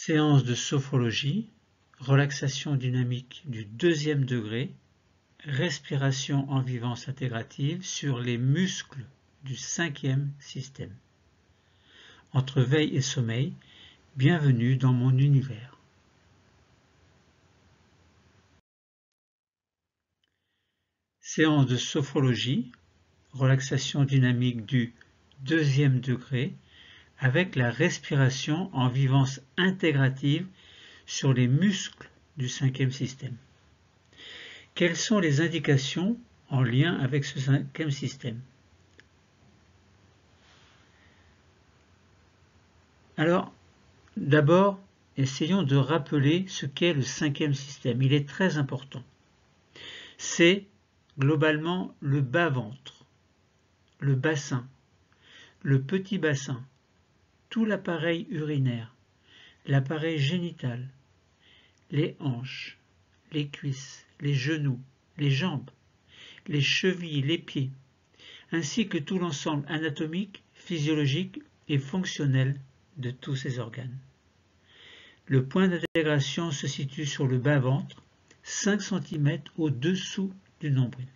Séance de sophrologie, relaxation dynamique du deuxième degré, respiration en vivance intégrative sur les muscles du cinquième système. Entre veille et sommeil, bienvenue dans mon univers. Séance de sophrologie, relaxation dynamique du deuxième degré, avec la respiration en vivance intégrative sur les muscles du cinquième système. Quelles sont les indications en lien avec ce cinquième système? Alors, d'abord, essayons de rappeler ce qu'est le cinquième système. Il est très important. C'est globalement le bas-ventre, le bassin, le petit bassin, tout l'appareil urinaire, l'appareil génital, les hanches, les cuisses, les genoux, les jambes, les chevilles, les pieds, ainsi que tout l'ensemble anatomique, physiologique et fonctionnel de tous ces organes. Le point d'intégration se situe sur le bas-ventre, 5 cm au-dessous du nombril.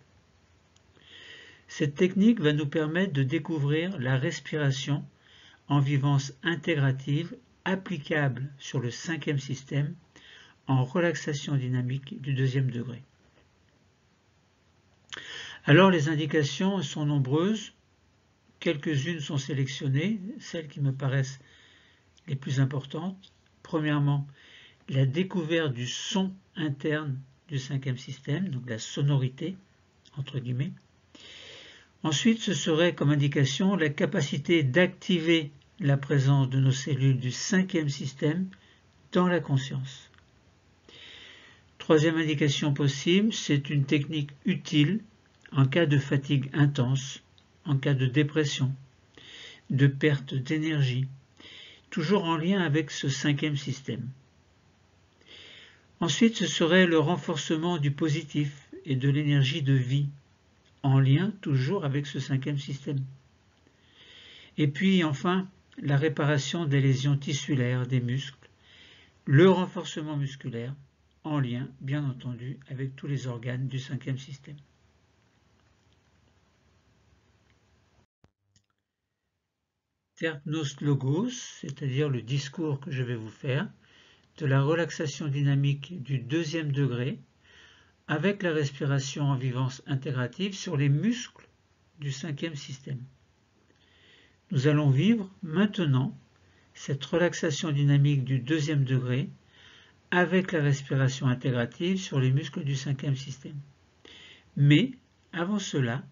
Cette technique va nous permettre de découvrir la respiration en vivance intégrative applicable sur le cinquième système en relaxation dynamique du deuxième degré. Alors les indications sont nombreuses, quelques-unes sont sélectionnées, celles qui me paraissent les plus importantes. Premièrement, la découverte du son interne du cinquième système, donc la sonorité, entre guillemets. Ensuite, ce serait comme indication la capacité d'activer la présence de nos cellules du cinquième système dans la conscience. Troisième indication possible, c'est une technique utile en cas de fatigue intense, en cas de dépression, de perte d'énergie, toujours en lien avec ce cinquième système. Ensuite, ce serait le renforcement du positif et de l'énergie de vie, en lien toujours avec ce cinquième système. Et puis enfin, la réparation des lésions tissulaires des muscles, le renforcement musculaire, en lien, bien entendu, avec tous les organes du cinquième système. Terpnos logos, c'est-à-dire le discours que je vais vous faire, de la relaxation dynamique du deuxième degré, avec la respiration en vivance intégrative sur les muscles du cinquième système. Nous allons vivre maintenant cette relaxation dynamique du deuxième degré avec la respiration intégrative sur les muscles du cinquième système. Mais, avant cela,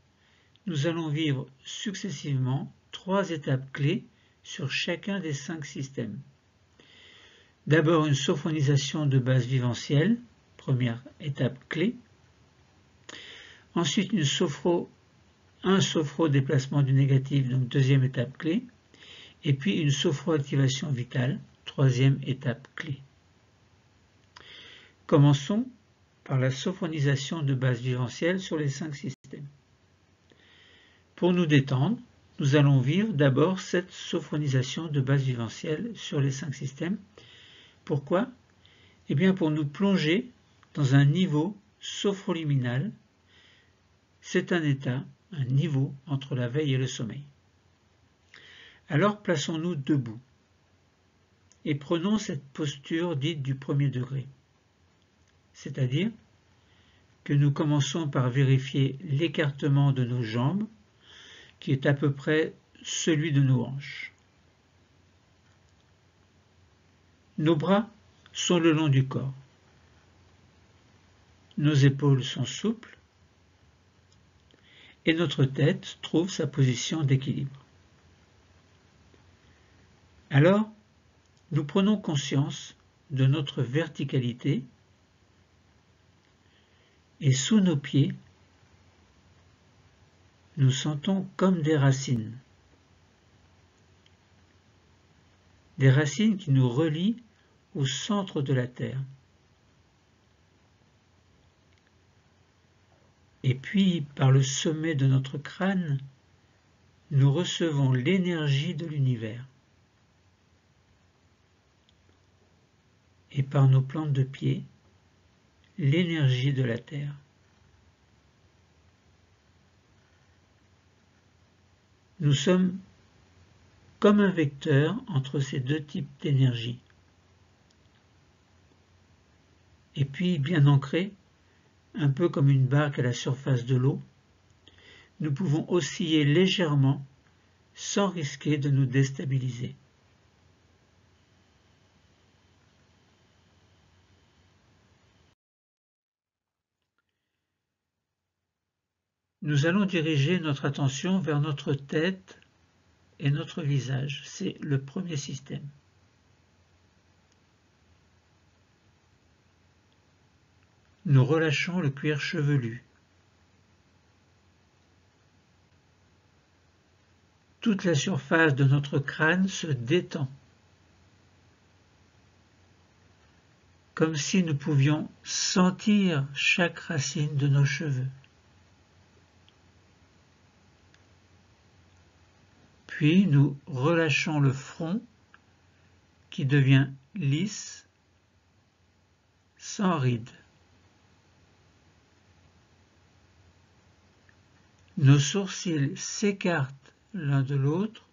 nous allons vivre successivement 3 étapes clés sur chacun des 5 systèmes. D'abord une sophronisation de base viventielle, première étape clé. Ensuite un sophro-déplacement du négatif, donc deuxième étape clé. Et puis une sophro-activation vitale, troisième étape clé. Commençons par la sophronisation de base viventielle sur les 5 systèmes. Pour nous détendre, nous allons vivre d'abord cette sophronisation de base viventielle sur les 5 systèmes. Pourquoi? Eh bien pour nous plonger dans un niveau sophroliminal. C'est un état, un niveau entre la veille et le sommeil. Alors plaçons-nous debout et prenons cette posture dite du premier degré. C'est-à-dire que nous commençons par vérifier l'écartement de nos jambes, qui est à peu près celui de nos hanches. Nos bras sont le long du corps. Nos épaules sont souples et notre tête trouve sa position d'équilibre. Alors, nous prenons conscience de notre verticalité et sous nos pieds, nous sentons comme des racines qui nous relient au centre de la Terre. Et puis, par le sommet de notre crâne, nous recevons l'énergie de l'univers. et par nos plantes de pied l'énergie de la Terre. Nous sommes comme un vecteur entre ces deux types d'énergie. Et puis, bien ancré, un peu comme une barque à la surface de l'eau, nous pouvons osciller légèrement sans risquer de nous déstabiliser. Nous allons diriger notre attention vers notre tête et notre visage. C'est le premier système. Nous relâchons le cuir chevelu. Toute la surface de notre crâne se détend, comme si nous pouvions sentir chaque racine de nos cheveux. Puis nous relâchons le front qui devient lisse, sans rides. Nos sourcils s'écartent l'un de l'autre,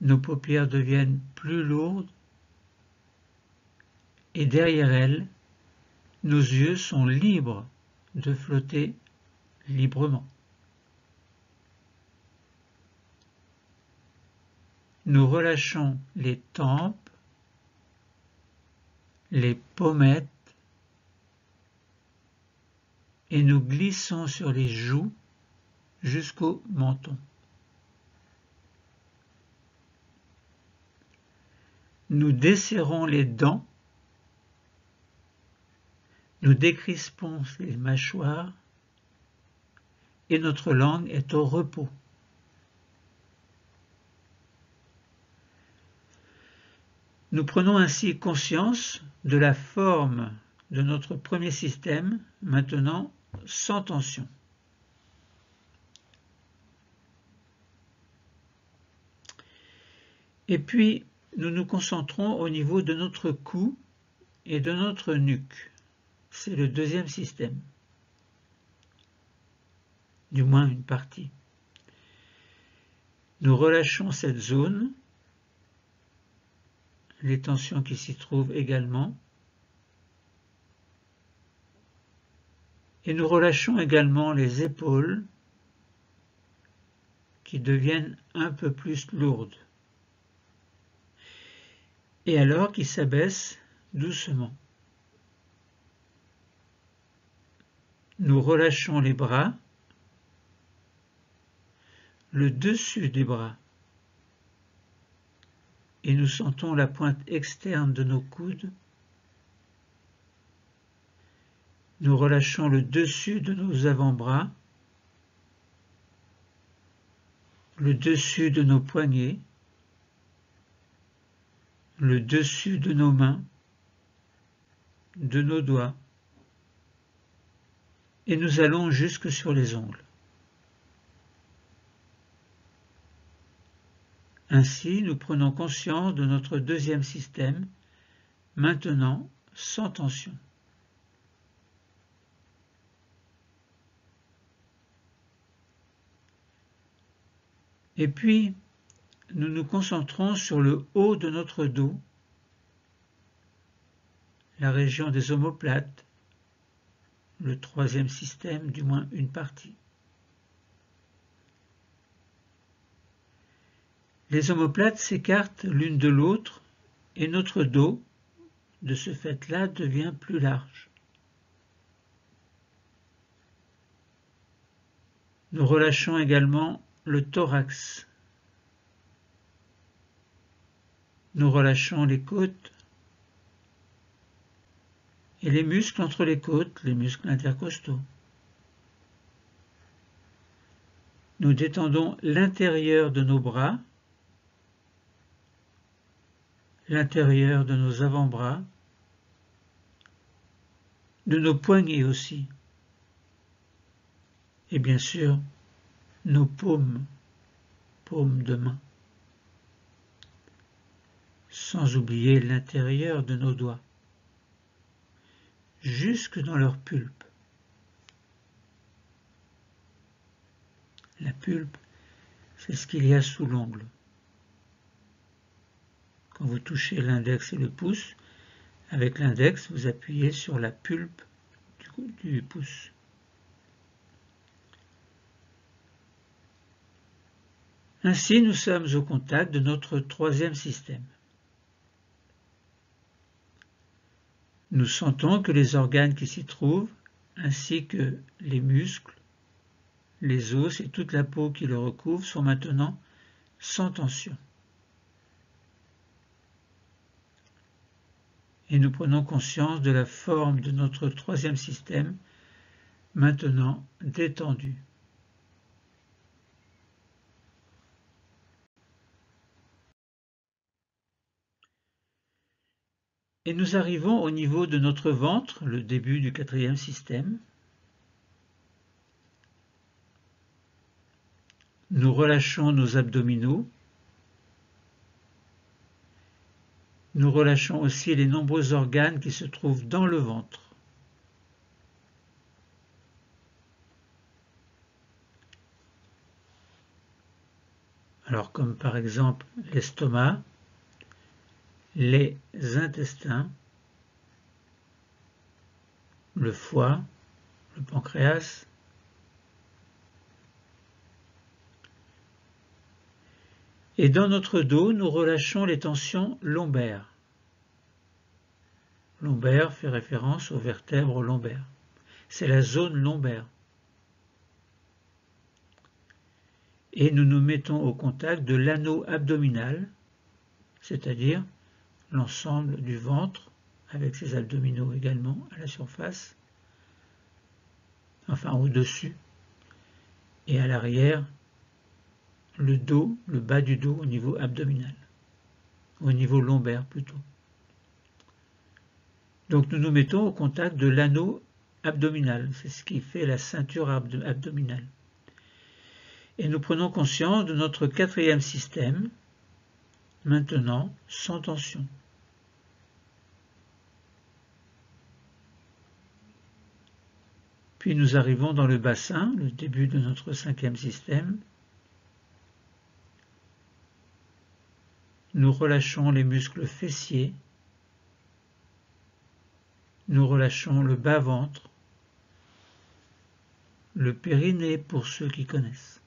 nos paupières deviennent plus lourdes et derrière elles, nos yeux sont libres de flotter librement. Nous relâchons les tempes, les pommettes et nous glissons sur les joues jusqu'au menton. Nous desserrons les dents, nous décrispons les mâchoires et notre langue est au repos. Nous prenons ainsi conscience de la forme de notre premier système, maintenant sans tension. Et puis, nous nous concentrons au niveau de notre cou et de notre nuque. C'est le deuxième système, du moins une partie. Nous relâchons cette zone, les tensions qui s'y trouvent également, et nous relâchons également les épaules qui deviennent un peu plus lourdes, et alors qui s'abaissent doucement. Nous relâchons les bras, le dessus des bras, et nous sentons la pointe externe de nos coudes. Nous relâchons le dessus de nos avant-bras, le dessus de nos poignets, le dessus de nos mains, de nos doigts, et nous allons jusque sur les ongles. Ainsi, nous prenons conscience de notre deuxième système, maintenant sans tension. Et puis, nous nous concentrons sur le haut de notre dos, la région des omoplates, le troisième système, du moins une partie. Les omoplates s'écartent l'une de l'autre et notre dos, de ce fait-là, devient plus large. Nous relâchons également le thorax. Nous relâchons les côtes et les muscles entre les côtes, les muscles intercostaux. Nous détendons l'intérieur de nos bras, l'intérieur de nos avant-bras, de nos poignets aussi, et bien sûr nos paumes de main. sans oublier l'intérieur de nos doigts, jusque dans leur pulpe. La pulpe, c'est ce qu'il y a sous l'ongle. Quand vous touchez l'index et le pouce, avec l'index, vous appuyez sur la pulpe du pouce. Ainsi, nous sommes au contact de notre troisième système. Nous sentons que les organes qui s'y trouvent, ainsi que les muscles, les os et toute la peau qui le recouvre sont maintenant sans tension. Et nous prenons conscience de la forme de notre troisième système, maintenant détendu. Et nous arrivons au niveau de notre ventre, le début du quatrième système. Nous relâchons nos abdominaux. Nous relâchons aussi les nombreux organes qui se trouvent dans le ventre. Alors comme par exemple l'estomac, les intestins, le foie, le pancréas, et dans notre dos, nous relâchons les tensions lombaires. Lombaire fait référence aux vertèbres lombaires. C'est la zone lombaire. Et nous nous mettons au contact de l'anneau abdominal, c'est-à-dire l'ensemble du ventre, avec ses abdominaux également à la surface, enfin au-dessus, et à l'arrière, le dos, le bas du dos au niveau abdominal, au niveau lombaire plutôt. Donc nous nous mettons au contact de l'anneau abdominal, c'est ce qui fait la ceinture abdominale. Et nous prenons conscience de notre quatrième système, maintenant sans tension. Puis nous arrivons dans le bassin, le début de notre cinquième système. Nous relâchons les muscles fessiers. Nous relâchons le bas-ventre, le périnée pour ceux qui connaissent.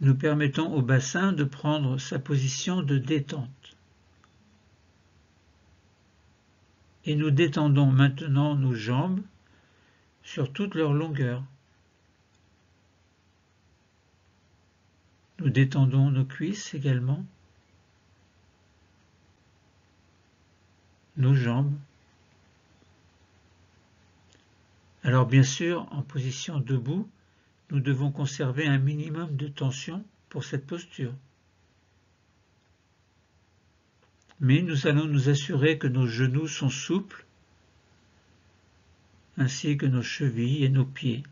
Nous permettons au bassin de prendre sa position de détente. Et nous détendons maintenant nos jambes sur toute leur longueur. Nous détendons nos cuisses également, nos jambes. Alors bien sûr, en position debout, nous devons conserver un minimum de tension pour cette posture. Mais nous allons nous assurer que nos genoux sont souples, ainsi que nos chevilles et nos pieds,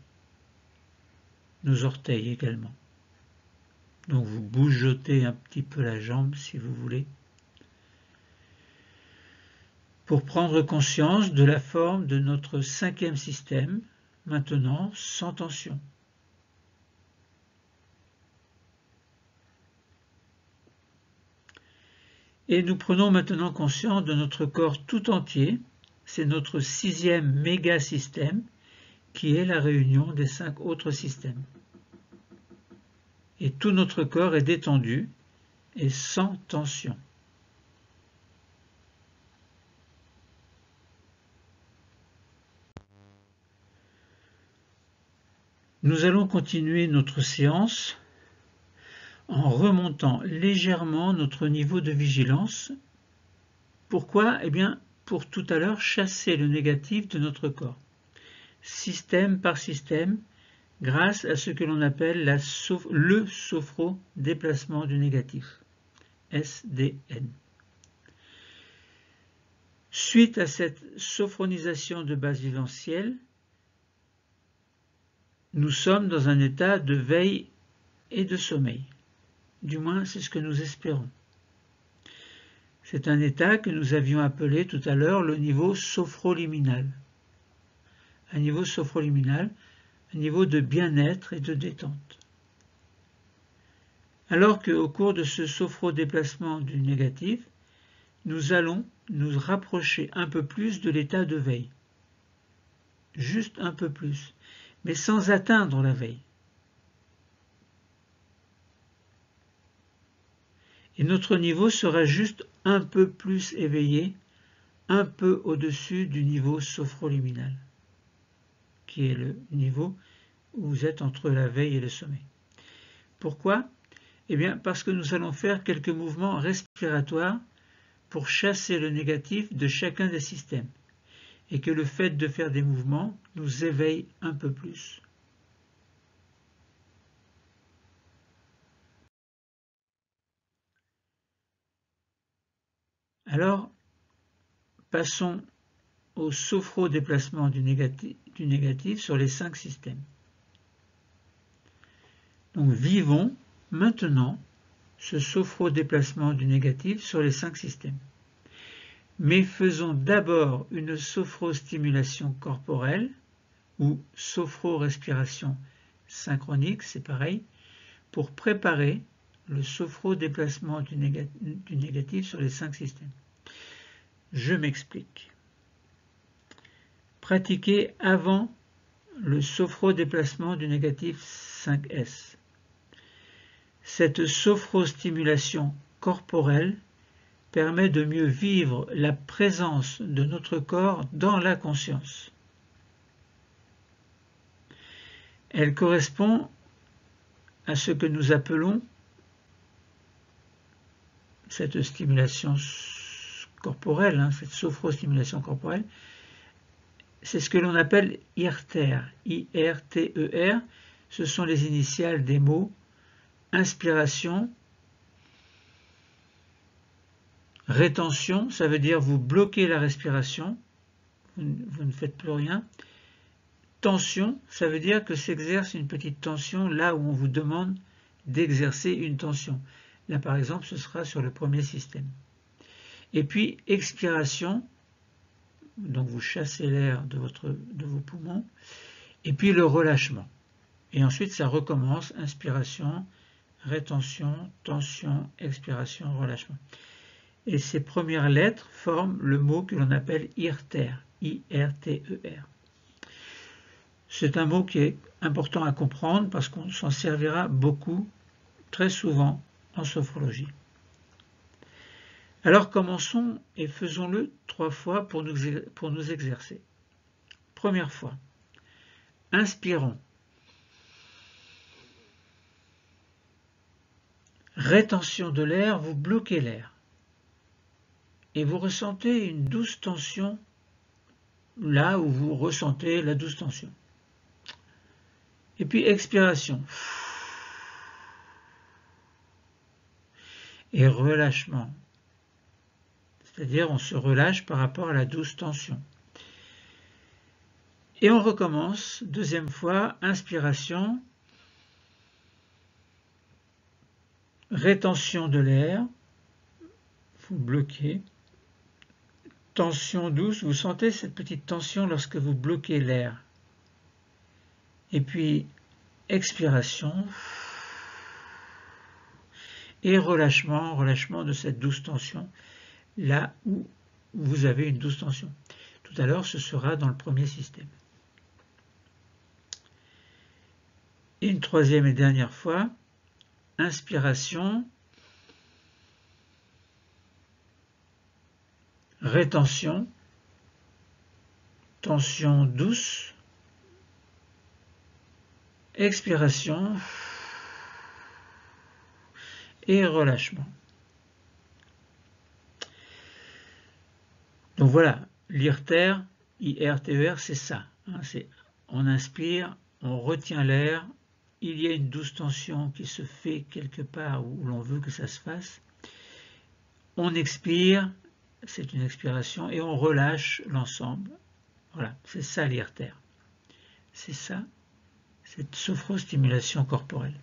nos orteils également. Donc vous bougotez un petit peu la jambe si vous voulez, pour prendre conscience de la forme de notre cinquième système, maintenant sans tension. Et nous prenons maintenant conscience de notre corps tout entier, c'est notre sixième méga-système qui est la réunion des 5 autres systèmes. Et tout notre corps est détendu et sans tension. Nous allons continuer notre séance en remontant légèrement notre niveau de vigilance. Pourquoi? Eh bien, pour tout à l'heure chasser le négatif de notre corps, système par système, grâce à ce que l'on appelle le sophro-déplacement du négatif, SDN. Suite à cette sophronisation de base viventielle, nous sommes dans un état de veille et de sommeil. du moins c'est ce que nous espérons. C'est un état que nous avions appelé tout à l'heure le niveau sophroliminal. Un niveau sophroliminal, un niveau de bien-être et de détente. Alors qu'au cours de ce sophrodéplacement du négatif, nous allons nous rapprocher un peu plus de l'état de veille. Juste un peu plus, mais sans atteindre la veille. Et notre niveau sera juste un peu plus éveillé, un peu au-dessus du niveau sophroliminal, qui est le niveau où vous êtes entre la veille et le sommeil. Pourquoi? Eh bien, parce que nous allons faire quelques mouvements respiratoires pour chasser le négatif de chacun des systèmes, et que le fait de faire des mouvements nous éveille un peu plus. Alors, passons au sophrodéplacement du négatif sur les 5 systèmes. Donc, vivons maintenant ce sophrodéplacement du négatif sur les 5 systèmes. Mais faisons d'abord une sophrostimulation corporelle ou sophrorespiration synchronique, c'est pareil, pour préparer le sophrodéplacement du négatif sur les 5 systèmes. Je m'explique. Pratiquez avant le sophrodéplacement du négatif 5S. Cette sophrostimulation corporelle permet de mieux vivre la présence de notre corps dans la conscience. Elle correspond à ce que nous appelons cette stimulation corporelle, cette sophrostimulation corporelle, c'est ce que l'on appelle IRTER, I-R-T-E-R, ce sont les initiales des mots inspiration, rétention, ça veut dire vous bloquez la respiration, vous ne faites plus rien. Tension, ça veut dire que s'exerce une petite tension là où on vous demande d'exercer une tension. Là par exemple ce sera sur le premier système. Et puis expiration, donc vous chassez l'air de vos poumons, et puis le relâchement. Et ensuite ça recommence, inspiration, rétention, tension, expiration, relâchement. Et ces premières lettres forment le mot que l'on appelle IRTER, I-R-T-E-R. C'est un mot qui est important à comprendre parce qu'on s'en servira beaucoup, très souvent, en sophrologie. Alors commençons et faisons-le 3 fois pour nous exercer. Première fois, inspirons. Rétention de l'air, vous bloquez l'air. Et vous ressentez une douce tension là où vous ressentez la douce tension. Et puis expiration. Et relâchement. C'est-à-dire on se relâche par rapport à la douce tension. Et on recommence, deuxième fois, inspiration, rétention de l'air, vous bloquez, tension douce, vous sentez cette petite tension lorsque vous bloquez l'air. Et puis expiration et relâchement, relâchement de cette douce tension, là où vous avez une douce tension. Tout à l'heure, ce sera dans le premier système. Et une troisième et dernière fois, inspiration, rétention, tension douce, expiration et relâchement. Donc voilà, l'IRTER, I-R-T-E-R, c'est ça. On inspire, on retient l'air, il y a une douce tension qui se fait quelque part où l'on veut que ça se fasse. On expire, c'est une expiration, et on relâche l'ensemble. Voilà, c'est ça l'IRTER. C'est ça, cette sophrostimulation corporelle.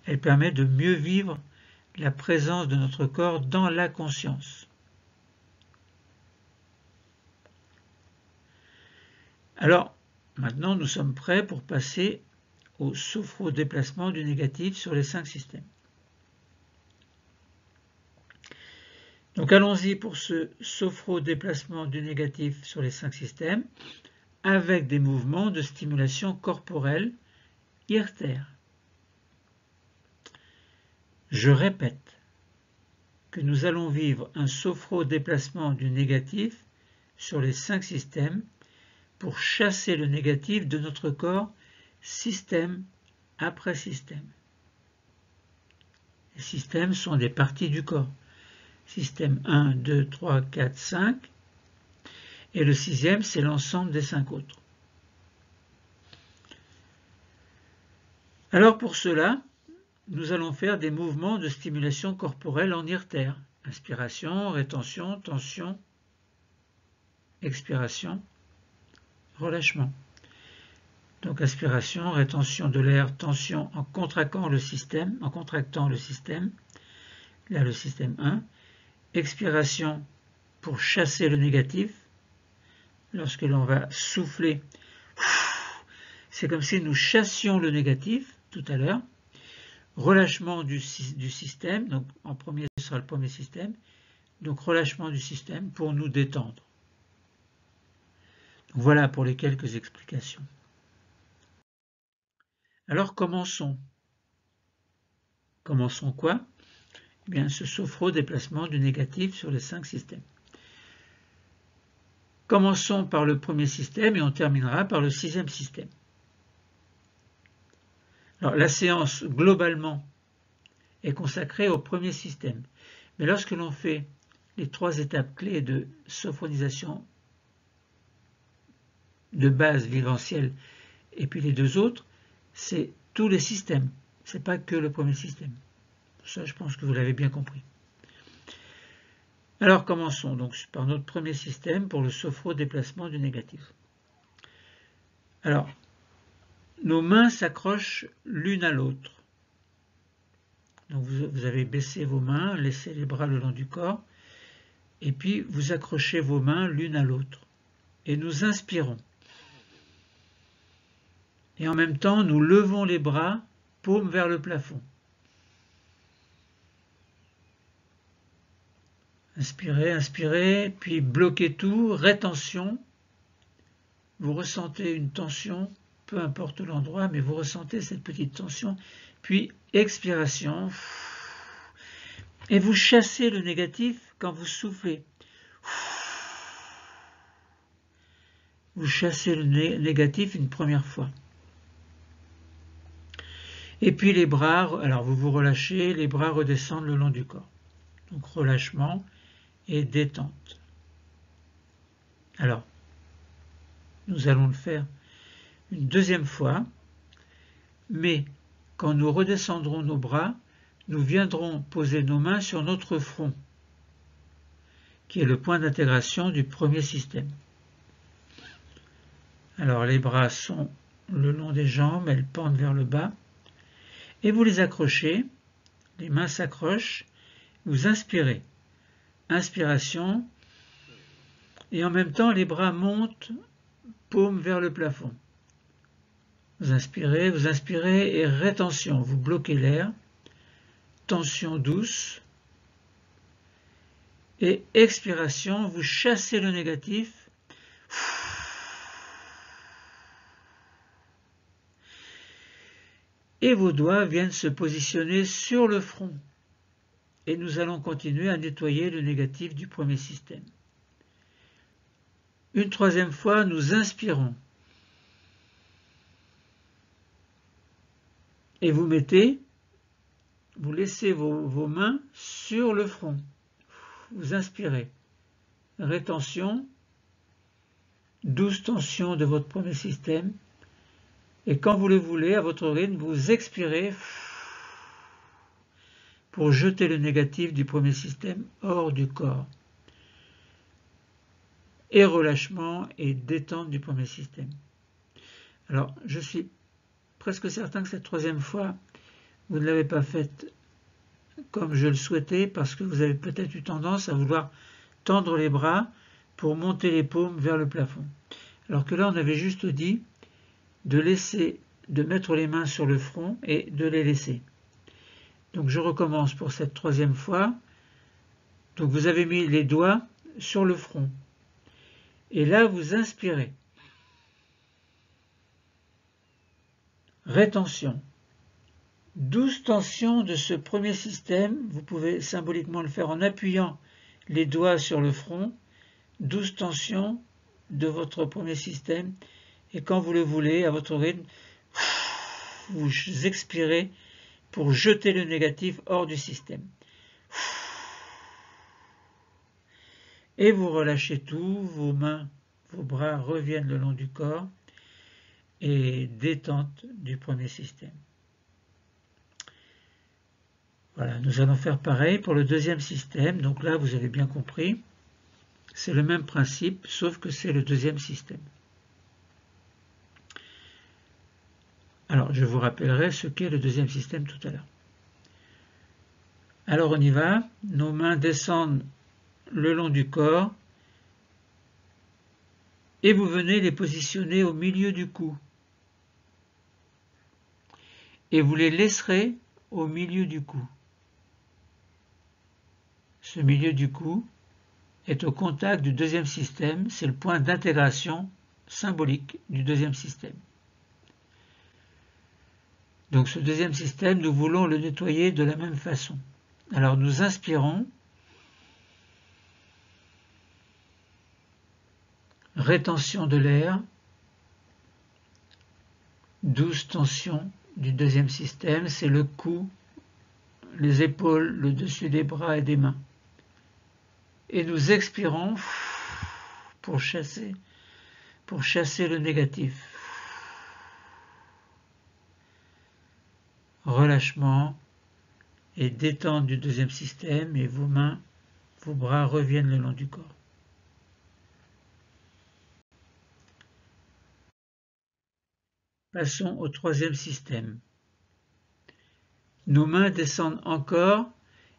Elle permet de mieux vivre la présence de notre corps dans la conscience. Alors, maintenant, nous sommes prêts pour passer au sophro-déplacement du négatif sur les 5 systèmes. Donc allons-y pour ce sophro-déplacement du négatif sur les 5 systèmes avec des mouvements de stimulation corporelle IRTER. Je répète que nous allons vivre un sophro-déplacement du négatif sur les 5 systèmes pour chasser le négatif de notre corps système après système. Les systèmes sont des parties du corps. Système 1, 2, 3, 4, 5. Et le 6e, c'est l'ensemble des 5 autres. Alors pour cela, nous allons faire des mouvements de stimulation corporelle en IRTER. Inspiration, rétention, tension, expiration, relâchement. Donc inspiration, rétention de l'air, tension en contractant le système, là le système 1. Expiration pour chasser le négatif. Lorsque l'on va souffler, c'est comme si nous chassions le négatif tout à l'heure. Relâchement du système, donc en premier ce sera le premier système. Donc relâchement du système pour nous détendre. Donc, voilà pour les quelques explications. Alors commençons. Commençons quoi? Eh bien, ce sophro-déplacement du négatif sur les 5 systèmes. Commençons par le premier système et on terminera par le 6e système. Alors, la séance, globalement, est consacrée au premier système. Mais lorsque l'on fait les 3 étapes clés de sophronisation de base viventielle et puis les 2 autres, c'est tous les systèmes. Ce n'est pas que le premier système. Ça, je pense que vous l'avez bien compris. Alors, commençons donc par notre premier système pour le sophro-déplacement du négatif. Alors, nos mains s'accrochent l'une à l'autre. Donc, vous avez baissé vos mains, laissé les bras le long du corps, et puis vous accrochez vos mains l'une à l'autre. Et nous inspirons. Et en même temps, nous levons les bras, paume vers le plafond. Inspirez, inspirez, puis bloquez tout, rétention. Vous ressentez une tension, peu importe l'endroit, mais vous ressentez cette petite tension. Puis expiration. Et vous chassez le négatif quand vous soufflez. Vous chassez le négatif une première fois. Et puis les bras, alors vous vous relâchez, les bras redescendent le long du corps. Donc relâchement et détente. Alors, nous allons le faire une deuxième fois, mais quand nous redescendrons nos bras, nous viendrons poser nos mains sur notre front, qui est le point d'intégration du premier système. Alors les bras sont le long des jambes, elles pendent vers le bas, et vous les accrochez, les mains s'accrochent, vous inspirez. Inspiration, et en même temps les bras montent, paume vers le plafond. Vous inspirez et rétention, vous bloquez l'air, tension douce, et expiration, vous chassez le négatif, et vos doigts viennent se positionner sur le front. Et nous allons continuer à nettoyer le négatif du premier système. Une troisième fois, nous inspirons. Et vous laissez vos mains sur le front. Vous inspirez. Rétention, douce tension de votre premier système. Et quand vous le voulez, à votre rythme, vous expirez pour jeter le négatif du premier système hors du corps. Et relâchement et détente du premier système. Alors, je suis presque certain que cette troisième fois, vous ne l'avez pas faite comme je le souhaitais parce que vous avez peut-être eu tendance à vouloir tendre les bras pour monter les paumes vers le plafond. Alors que là, on avait juste dit de mettre les mains sur le front et de les laisser. Donc je recommence pour cette troisième fois. Donc vous avez mis les doigts sur le front. Et là, vous inspirez. Rétention. 12 tensions de ce premier système. Vous pouvez symboliquement le faire en appuyant les doigts sur le front. 12 tensions de votre premier système. Et quand vous le voulez, à votre rythme, vous expirez pour jeter le négatif hors du système. Et vous relâchez tout, vos mains, vos bras reviennent le long du corps et détente du premier système. Voilà, nous allons faire pareil pour le deuxième système. Donc là, vous avez bien compris, c'est le même principe, sauf que c'est le deuxième système. Alors, je vous rappellerai ce qu'est le deuxième système tout à l'heure. Alors, on y va. Nos mains descendent le long du corps et vous venez les positionner au milieu du cou. Et vous les laisserez au milieu du cou. Ce milieu du cou est au contact du deuxième système, c'est le point d'intégration symbolique du deuxième système. Donc ce deuxième système, nous voulons le nettoyer de la même façon. Alors nous inspirons, rétention de l'air, 12 tensions du deuxième système, c'est le cou, les épaules, le dessus des bras et des mains. Et nous expirons pour chasser le négatif. Relâchement et détente du deuxième système et vos mains, vos bras reviennent le long du corps. Passons au troisième système. Nos mains descendent encore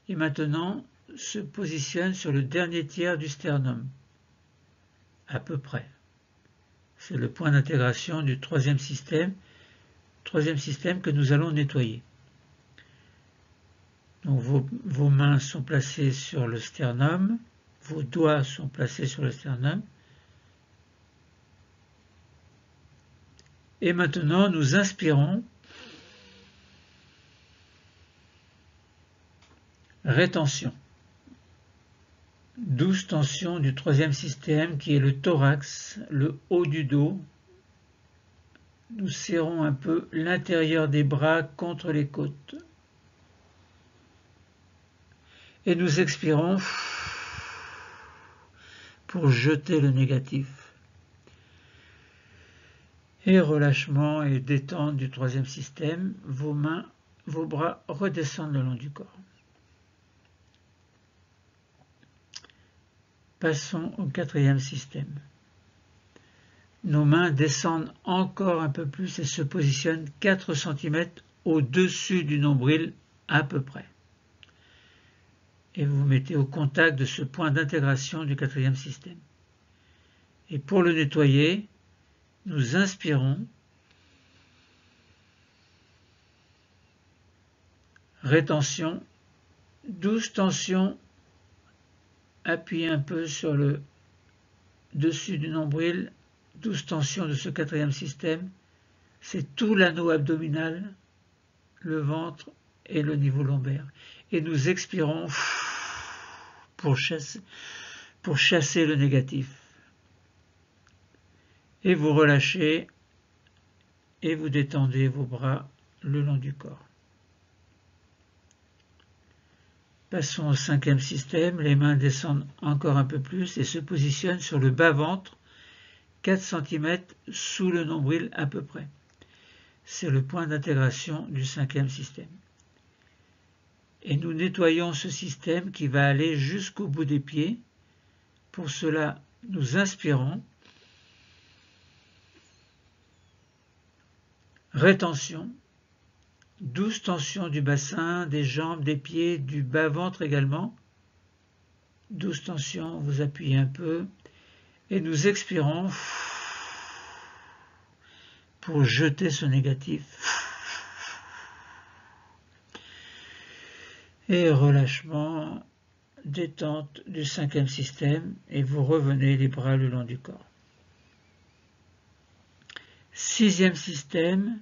et maintenant se positionnent sur le dernier tiers du sternum, à peu près. C'est le point d'intégration du troisième système que nous allons nettoyer. Donc vos mains sont placées sur le sternum, vos doigts sont placés sur le sternum. Et maintenant, nous inspirons. Rétention. 12 tensions du troisième système qui est le thorax, le haut du dos. Nous serrons un peu l'intérieur des bras contre les côtes. Et nous expirons pour jeter le négatif. Et relâchement et détente du troisième système, vos mains, vos bras redescendent le long du corps. Passons au quatrième système. Nos mains descendent encore un peu plus et se positionnent 4 cm au-dessus du nombril à peu près. Et vous vous mettez au contact de ce point d'intégration du quatrième système. Et pour le nettoyer, nous inspirons, rétention, 12 tensions, appuyez un peu sur le dessus du nombril, 12 tensions de ce quatrième système, c'est tout l'anneau abdominal, le ventre et le niveau lombaire. Et nous expirons pour chasser le négatif. Et vous relâchez et vous détendez vos bras le long du corps. Passons au cinquième système, les mains descendent encore un peu plus et se positionnent sur le bas-ventre, 4 cm sous le nombril à peu près. C'est le point d'intégration du cinquième système. Et nous nettoyons ce système qui va aller jusqu'au bout des pieds. Pour cela, nous inspirons. Rétention. Douce tension du bassin, des jambes, des pieds, du bas-ventre également. Douce tension, vous appuyez un peu. Et nous expirons pour jeter ce négatif. Et relâchement, détente du cinquième système. Et vous revenez les bras le long du corps. Sixième système.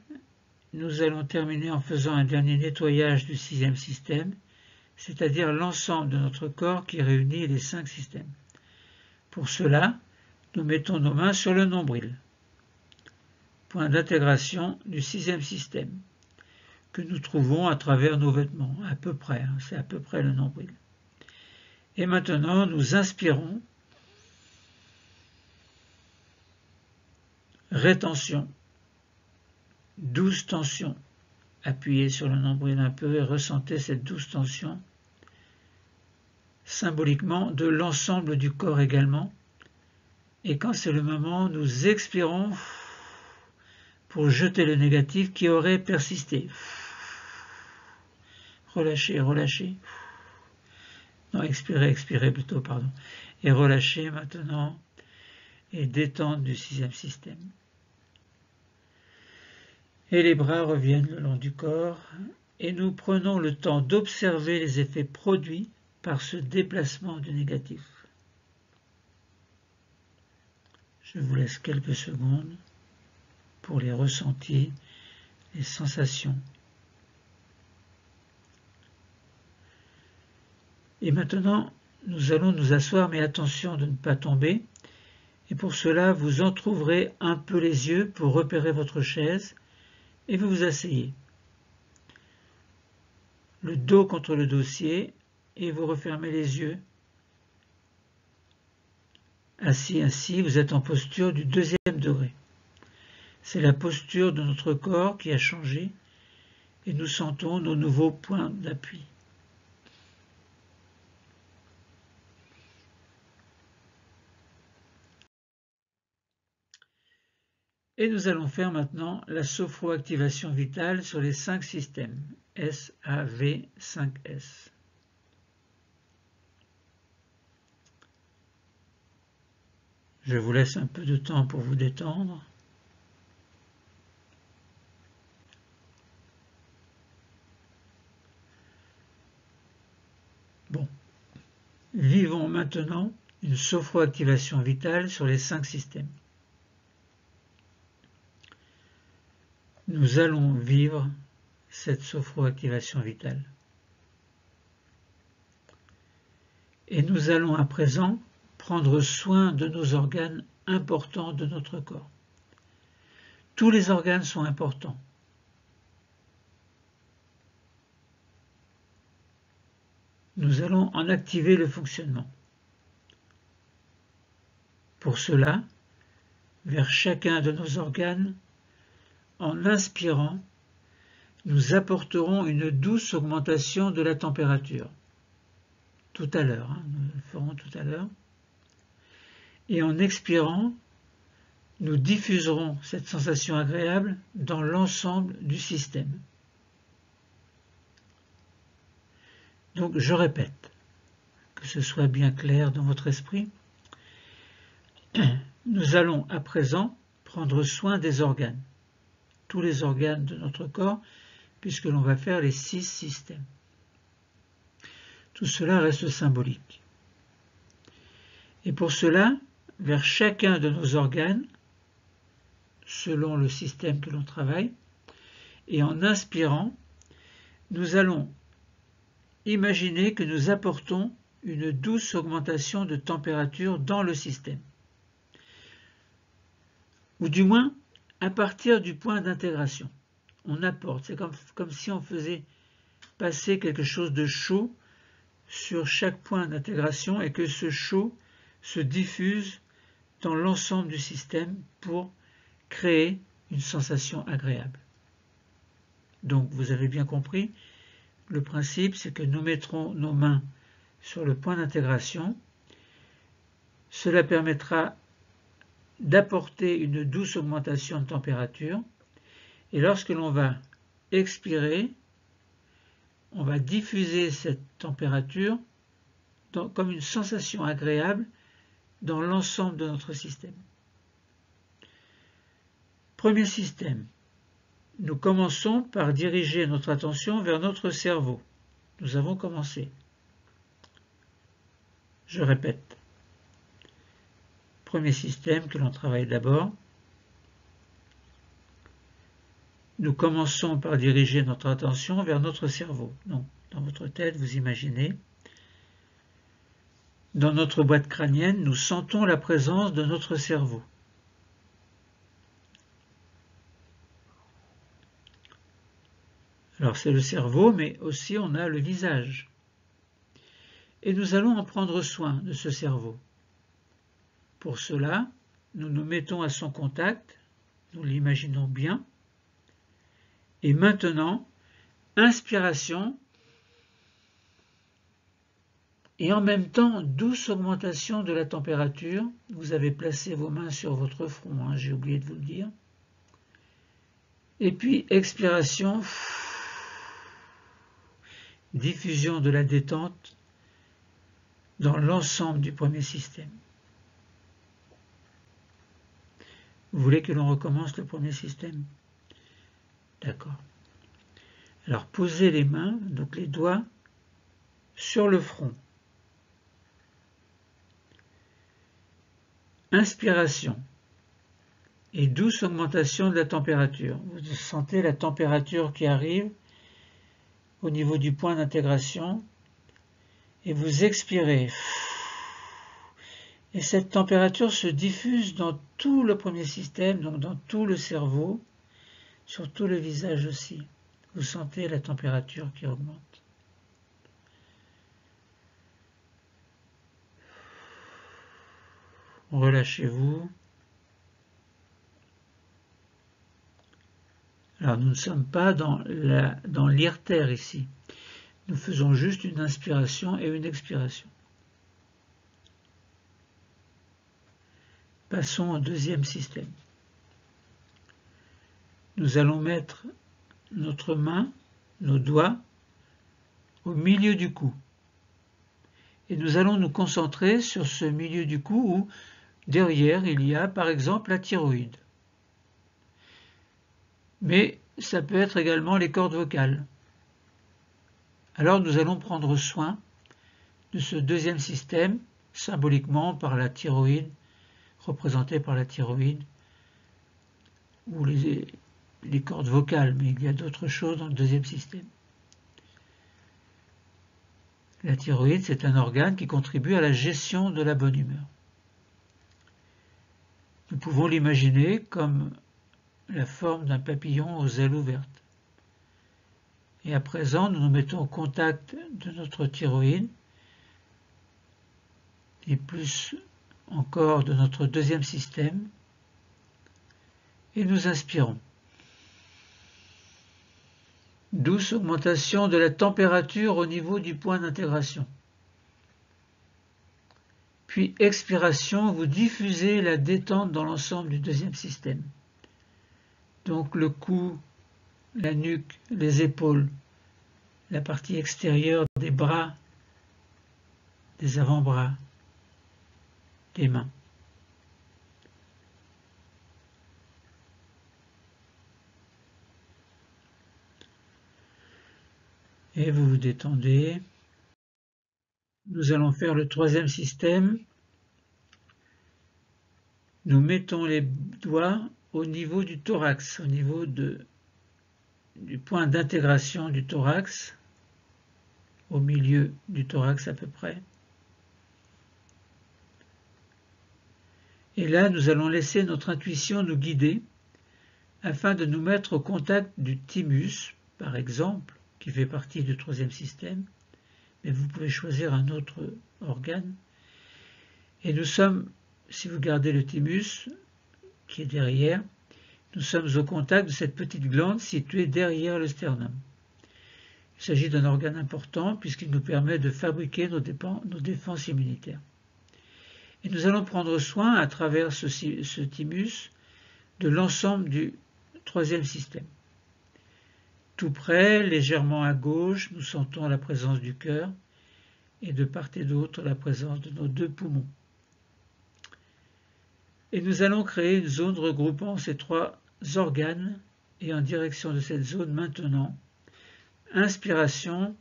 Nous allons terminer en faisant un dernier nettoyage du sixième système, c'est-à-dire l'ensemble de notre corps qui réunit les 5 systèmes. Pour cela, nous mettons nos mains sur le nombril, point d'intégration du sixième système, que nous trouvons à travers nos vêtements, à peu près, c'est à peu près le nombril. Et maintenant, nous inspirons, rétention, douce tension. Appuyez sur le nombril un peu et ressentez cette douce tension, symboliquement de l'ensemble du corps également. Et quand c'est le moment, nous expirons pour jeter le négatif qui aurait persisté. Relâchez, relâchez. Non, expirez, expirez plutôt, pardon. Et relâchez maintenant et détente du sixième système. Et les bras reviennent le long du corps et nous prenons le temps d'observer les effets produits par ce déplacement du négatif. Je vous laisse quelques secondes pour les ressentis, les sensations. Et maintenant, nous allons nous asseoir, mais attention de ne pas tomber. Et pour cela, vous entrouvrez un peu les yeux pour repérer votre chaise et vous vous asseyez. Le dos contre le dossier et vous refermez les yeux. Assis ainsi, vous êtes en posture du deuxième degré. C'est la posture de notre corps qui a changé et nous sentons nos nouveaux points d'appui. Et nous allons faire maintenant la sophroactivation vitale sur les 5 systèmes, SAV5S. Je vous laisse un peu de temps pour vous détendre. Bon, vivons maintenant une sophroactivation vitale sur les 5 systèmes. Nous allons vivre cette sophroactivation vitale. Et nous allons à présent prendre soin de nos organes importants de notre corps. Tous les organes sont importants. Nous allons en activer le fonctionnement. Pour cela, vers chacun de nos organes, en inspirant, nous apporterons une douce augmentation de la température. Tout à l'heure, nous le ferons tout à l'heure. Et en expirant, nous diffuserons cette sensation agréable dans l'ensemble du système. Donc je répète, que ce soit bien clair dans votre esprit, nous allons à présent prendre soin des organes, tous les organes de notre corps, puisque l'on va faire les 6 systèmes. Tout cela reste symbolique. Et pour cela, vers chacun de nos organes, selon le système que l'on travaille, et en inspirant, nous allons imaginer que nous apportons une douce augmentation de température dans le système. Ou du moins, à partir du point d'intégration. On apporte, c'est comme si on faisait passer quelque chose de chaud sur chaque point d'intégration et que ce chaud se diffuse dans l'ensemble du système pour créer une sensation agréable. Donc vous avez bien compris, le principe c'est que nous mettrons nos mains sur le point d'intégration. Cela permettra d'apporter une douce augmentation de température et lorsque l'on va expirer, on va diffuser cette température comme une sensation agréable dans l'ensemble de notre système. Premier système. Nous commençons par diriger notre attention vers notre cerveau. Nous avons commencé. Je répète. Premier système que l'on travaille d'abord. Nous commençons par diriger notre attention vers notre cerveau. Donc, dans votre tête, vous imaginez. Dans notre boîte crânienne, nous sentons la présence de notre cerveau. Alors c'est le cerveau, mais aussi on a le visage. Et nous allons en prendre soin de ce cerveau. Pour cela, nous nous mettons à son contact, nous l'imaginons bien. Et maintenant, inspiration et en même temps douce augmentation de la température. Vous avez placé vos mains sur votre front, hein, j'ai oublié de vous le dire. Et puis expiration, diffusion de la détente dans l'ensemble du premier système. Vous voulez que l'on recommence le premier système? D'accord. Alors posez les mains, donc les doigts, sur le front. Inspiration et douce augmentation de la température. Vous sentez la température qui arrive au niveau du point d'intégration et vous expirez. Et cette température se diffuse dans tout le premier système, donc dans tout le cerveau, sur tout le visage aussi. Vous sentez la température qui augmente. Relâchez-vous. Alors nous ne sommes pas dans l'irtère ici. Nous faisons juste une inspiration et une expiration. Passons au deuxième système. Nous allons mettre notre main, nos doigts, au milieu du cou. Et nous allons nous concentrer sur ce milieu du cou où, derrière, il y a par exemple la thyroïde. Mais ça peut être également les cordes vocales. Alors nous allons prendre soin de ce deuxième système, symboliquement par la thyroïde, représentée par la thyroïde, ou les cordes vocales, mais il y a d'autres choses dans le deuxième système. La thyroïde, c'est un organe qui contribue à la gestion de la bonne humeur. Nous pouvons l'imaginer comme la forme d'un papillon aux ailes ouvertes. Et à présent, nous nous mettons au contact de notre thyroïde et plus encore de notre deuxième système et nous inspirons. Douce augmentation de la température au niveau du point d'intégration. Puis expiration, vous diffusez la détente dans l'ensemble du deuxième système. Donc le cou, la nuque, les épaules, la partie extérieure des bras, des avant-bras, des mains. Et vous vous détendez. Nous allons faire le troisième système. Nous mettons les doigts au niveau du thorax, au niveau du point d'intégration du thorax, au milieu du thorax à peu près. Et là, nous allons laisser notre intuition nous guider afin de nous mettre au contact du thymus, par exemple, qui fait partie du troisième système, mais vous pouvez choisir un autre organe. Et nous sommes, si vous gardez le thymus, qui est derrière, nous sommes au contact de cette petite glande située derrière le sternum. Il s'agit d'un organe important puisqu'il nous permet de fabriquer nos défenses immunitaires. Et nous allons prendre soin, à travers ce thymus, de l'ensemble du troisième système. Tout près, légèrement à gauche, nous sentons la présence du cœur et de part et d'autre la présence de nos deux poumons. Et nous allons créer une zone regroupant ces trois organes et en direction de cette zone maintenant, inspiration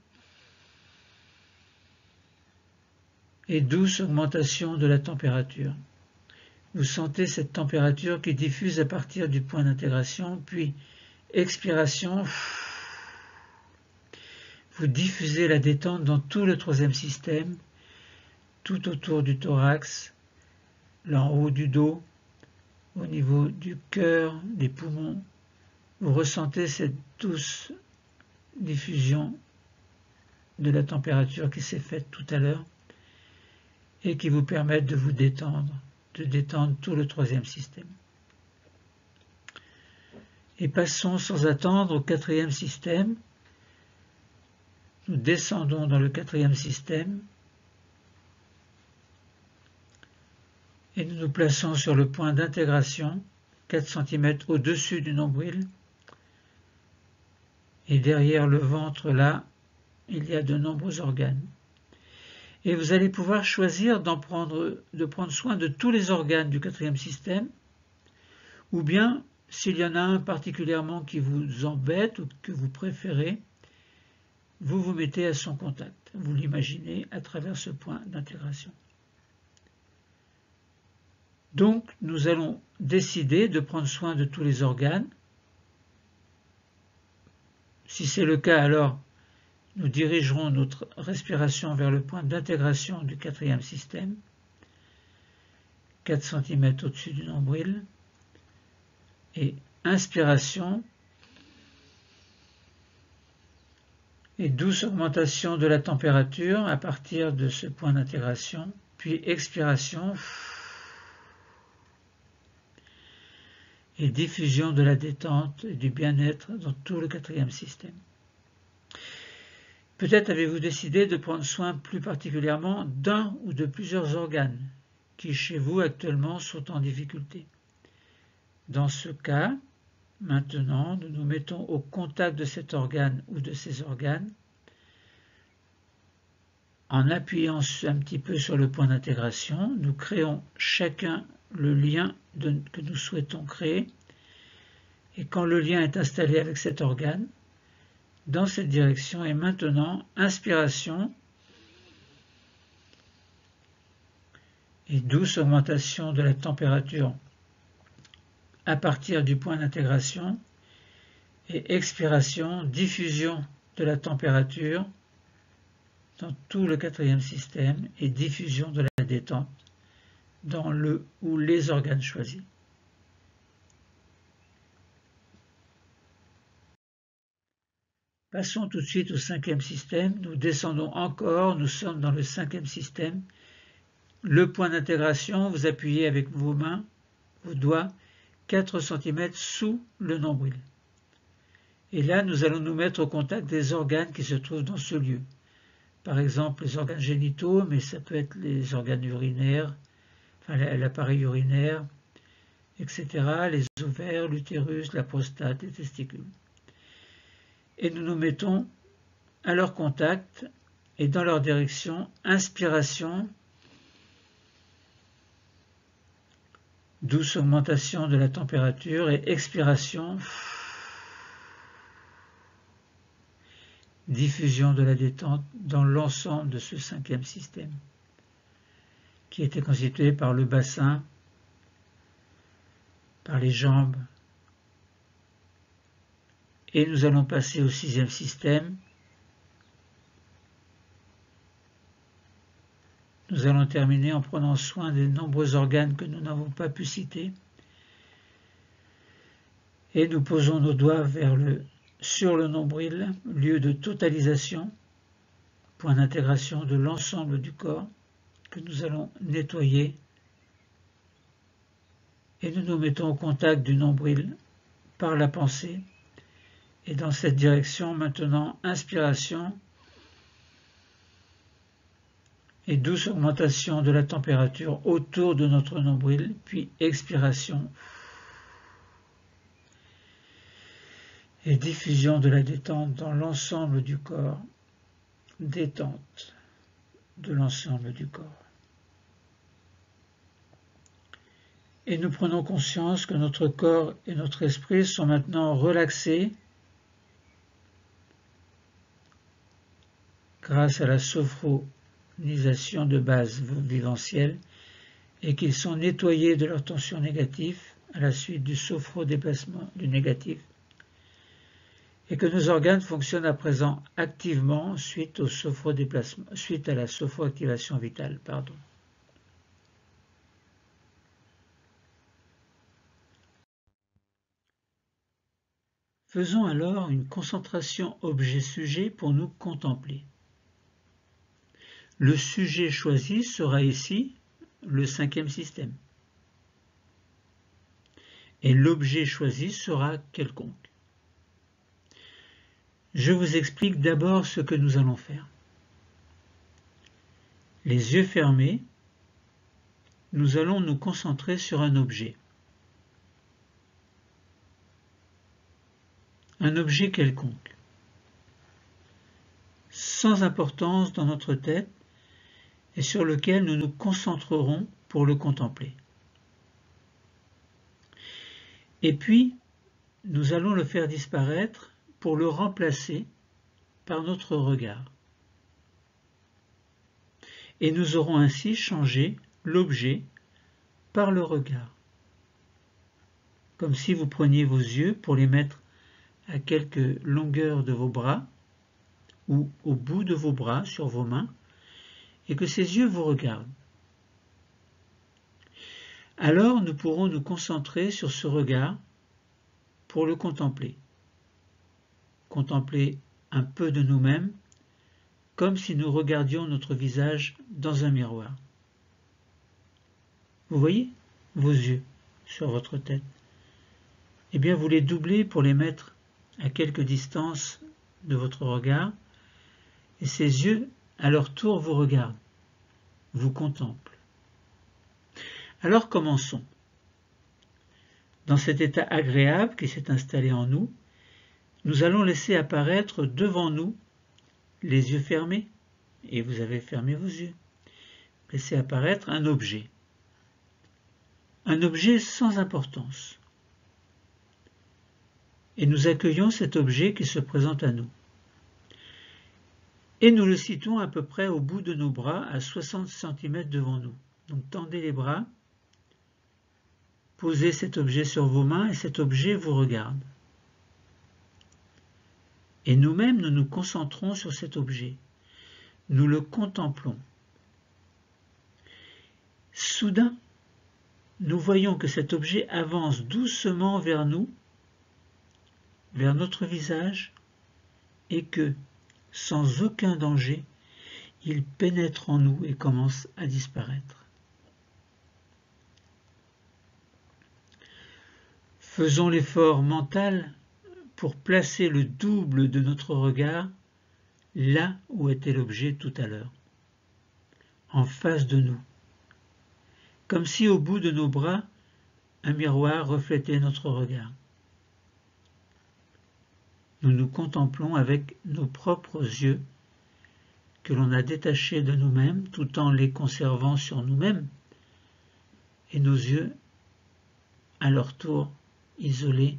et douce augmentation de la température. Vous sentez cette température qui diffuse à partir du point d'intégration, puis expiration, vous diffusez la détente dans tout le troisième système, tout autour du thorax, là en haut du dos, au niveau du cœur, des poumons. Vous ressentez cette douce diffusion de la température qui s'est faite tout à l'heure et qui vous permet de vous détendre, de détendre tout le troisième système. Et passons sans attendre au quatrième système. Nous descendons dans le quatrième système et nous nous plaçons sur le point d'intégration, 4 cm au-dessus du nombril. Et derrière le ventre, là, il y a de nombreux organes. Et vous allez pouvoir choisir de prendre soin de tous les organes du quatrième système, ou bien, s'il y en a un particulièrement qui vous embête ou que vous préférez, vous vous mettez à son contact. Vous l'imaginez à travers ce point d'intégration. Donc, nous allons décider de prendre soin de tous les organes. Si c'est le cas, alors nous dirigerons notre respiration vers le point d'intégration du quatrième système, 4 cm au-dessus du nombril, et inspiration et douce augmentation de la température à partir de ce point d'intégration, puis expiration et diffusion de la détente et du bien-être dans tout le quatrième système. Peut-être avez-vous décidé de prendre soin plus particulièrement d'un ou de plusieurs organes qui chez vous actuellement sont en difficulté. Dans ce cas, maintenant, nous nous mettons au contact de cet organe ou de ces organes en appuyant un petit peu sur le point d'intégration. Nous créons chacun le lien que nous souhaitons créer et quand le lien est installé avec cet organe, dans cette direction, et maintenant, inspiration et douce augmentation de la température à partir du point d'intégration et expiration, diffusion de la température dans tout le quatrième système et diffusion de la détente dans le ou les organes choisis. Passons tout de suite au cinquième système. Nous descendons encore, nous sommes dans le cinquième système. Le point d'intégration, vous appuyez avec vos mains, vos doigts, 4 cm sous le nombril. Et là, nous allons nous mettre au contact des organes qui se trouvent dans ce lieu. Par exemple, les organes génitaux, mais ça peut être les organes urinaires, enfin l'appareil urinaire, etc., les ovaires, l'utérus, la prostate, les testicules. Et nous nous mettons à leur contact et dans leur direction, inspiration, douce augmentation de la température et expiration, diffusion de la détente dans l'ensemble de ce cinquième système qui était constitué par le bassin, par les jambes. Et nous allons passer au sixième système. Nous allons terminer en prenant soin des nombreux organes que nous n'avons pas pu citer. Et nous posons nos doigts sur le nombril, lieu de totalisation, point d'intégration de l'ensemble du corps que nous allons nettoyer. Et nous nous mettons au contact du nombril par la pensée. Et dans cette direction, maintenant, inspiration et douce augmentation de la température autour de notre nombril, puis expiration et diffusion de la détente dans l'ensemble du corps, détente de l'ensemble du corps. Et nous prenons conscience que notre corps et notre esprit sont maintenant relaxés grâce à la sophronisation de base vivencielle et qu'ils sont nettoyés de leur tension négative à la suite du sophrodéplacement du négatif et que nos organes fonctionnent à présent activement suite à la sophroactivation vitale. Faisons alors une concentration objet-sujet pour nous contempler. Le sujet choisi sera ici le cinquième système. Et l'objet choisi sera quelconque. Je vous explique d'abord ce que nous allons faire. Les yeux fermés, nous allons nous concentrer sur un objet. Un objet quelconque, sans importance dans notre tête et sur lequel nous nous concentrerons pour le contempler. Et puis, nous allons le faire disparaître pour le remplacer par notre regard. Et nous aurons ainsi changé l'objet par le regard. Comme si vous preniez vos yeux pour les mettre à quelques longueurs de vos bras ou au bout de vos bras sur vos mains et que ces yeux vous regardent. Alors nous pourrons nous concentrer sur ce regard pour le contempler. Contempler un peu de nous-mêmes comme si nous regardions notre visage dans un miroir. Vous voyez vos yeux sur votre tête. Eh bien, vous les doublez pour les mettre à quelque distance de votre regard, et ces yeux, à leur tour, vous regardent, vous contemplent. Alors commençons. Dans cet état agréable qui s'est installé en nous, nous allons laisser apparaître devant nous les yeux fermés, et vous avez fermé vos yeux. Laissez apparaître un objet sans importance. Et nous accueillons cet objet qui se présente à nous. Et nous le situons à peu près au bout de nos bras, à 60 cm devant nous. Donc tendez les bras, posez cet objet sur vos mains et cet objet vous regarde. Et nous-mêmes, nous nous concentrons sur cet objet. Nous le contemplons. Soudain, nous voyons que cet objet avance doucement vers nous, vers notre visage, et que, sans aucun danger, il pénètre en nous et commence à disparaître. Faisons l'effort mental pour placer le double de notre regard là où était l'objet tout à l'heure, en face de nous, comme si au bout de nos bras, un miroir reflétait notre regard. Nous nous contemplons avec nos propres yeux que l'on a détachés de nous-mêmes tout en les conservant sur nous-mêmes, et nos yeux, à leur tour, isolés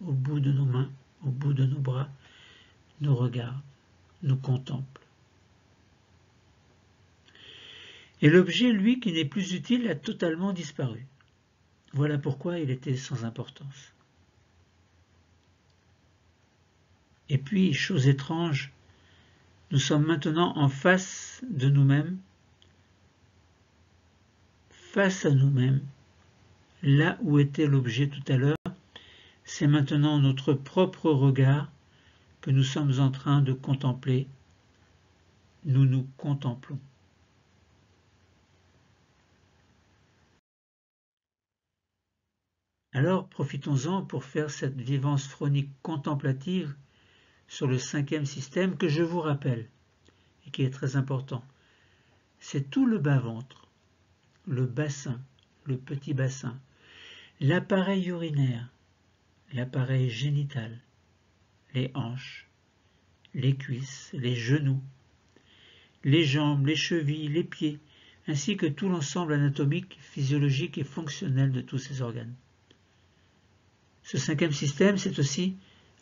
au bout de nos mains, au bout de nos bras, nous regardent, nous contemplent. Et l'objet, lui, qui n'est plus utile, a totalement disparu. Voilà pourquoi il était sans importance. Et puis, chose étrange, nous sommes maintenant en face de nous-mêmes, face à nous-mêmes, là où était l'objet tout à l'heure, c'est maintenant notre propre regard que nous sommes en train de contempler. Nous nous contemplons. Alors, profitons-en pour faire cette vivance phronique contemplative sur le cinquième système que je vous rappelle, et qui est très important. C'est tout le bas-ventre, le bassin, le petit bassin, l'appareil urinaire, l'appareil génital, les hanches, les cuisses, les genoux, les jambes, les chevilles, les pieds, ainsi que tout l'ensemble anatomique, physiologique et fonctionnel de tous ces organes. Ce cinquième système, c'est aussi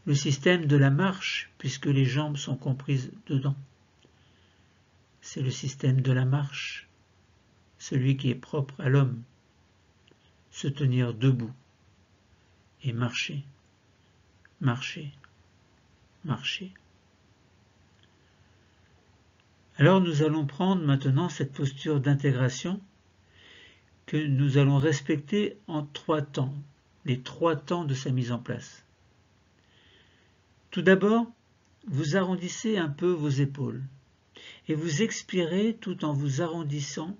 le système de la marche, puisque les jambes sont comprises dedans. C'est le système de la marche, celui qui est propre à l'homme. Se tenir debout et marcher, marcher, marcher. Alors nous allons prendre maintenant cette posture d'intégration que nous allons respecter en 3 temps, les 3 temps de sa mise en place. Tout d'abord, vous arrondissez un peu vos épaules et vous expirez tout en vous arrondissant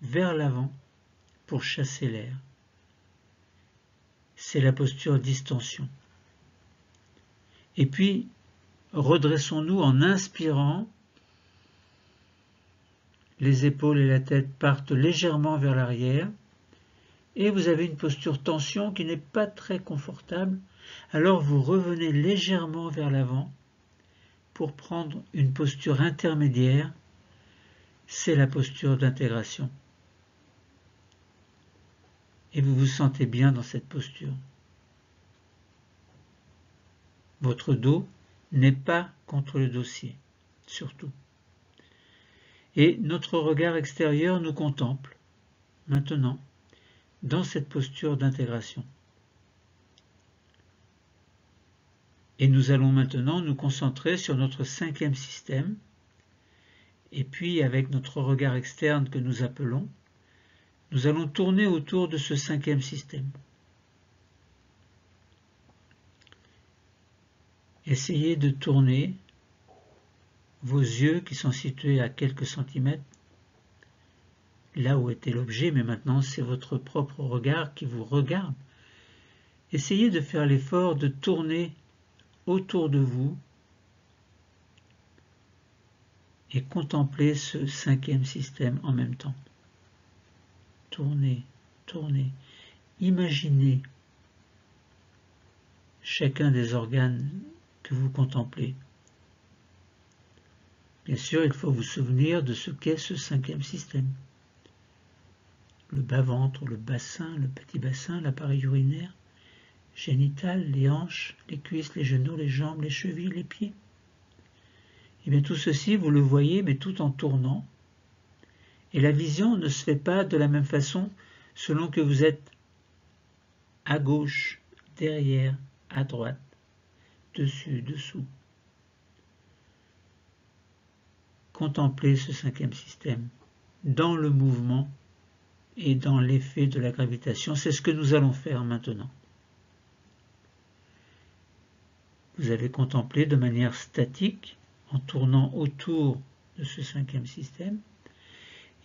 vers l'avant pour chasser l'air. C'est la posture distension. Et puis, redressons-nous en inspirant. Les épaules et la tête partent légèrement vers l'arrière et vous avez une posture tension qui n'est pas très confortable. Alors vous revenez légèrement vers l'avant pour prendre une posture intermédiaire. C'est la posture d'intégration. Et vous vous sentez bien dans cette posture. Votre dos n'est pas contre le dossier, surtout. Et notre regard extérieur nous contemple, maintenant, dans cette posture d'intégration. Et nous allons maintenant nous concentrer sur notre cinquième système, et puis avec notre regard externe que nous appelons, nous allons tourner autour de ce cinquième système. Essayez de tourner vos yeux qui sont situés à quelques centimètres, là où était l'objet, mais maintenant c'est votre propre regard qui vous regarde. Essayez de faire l'effort de tourner autour de vous et contempler ce cinquième système en même temps. Tournez, tournez, imaginez chacun des organes que vous contemplez. Bien sûr, il faut vous souvenir de ce qu'est ce cinquième système. Le bas-ventre, le bassin, le petit bassin, l'appareil urinaire, génital, les hanches, les cuisses, les genoux, les jambes, les chevilles, les pieds. Et bien tout ceci, vous le voyez, mais tout en tournant. Et la vision ne se fait pas de la même façon selon que vous êtes à gauche, derrière, à droite, dessus, dessous. Contemplez ce cinquième système dans le mouvement et dans l'effet de la gravitation. C'est ce que nous allons faire maintenant. Vous avez contemplé de manière statique en tournant autour de ce cinquième système.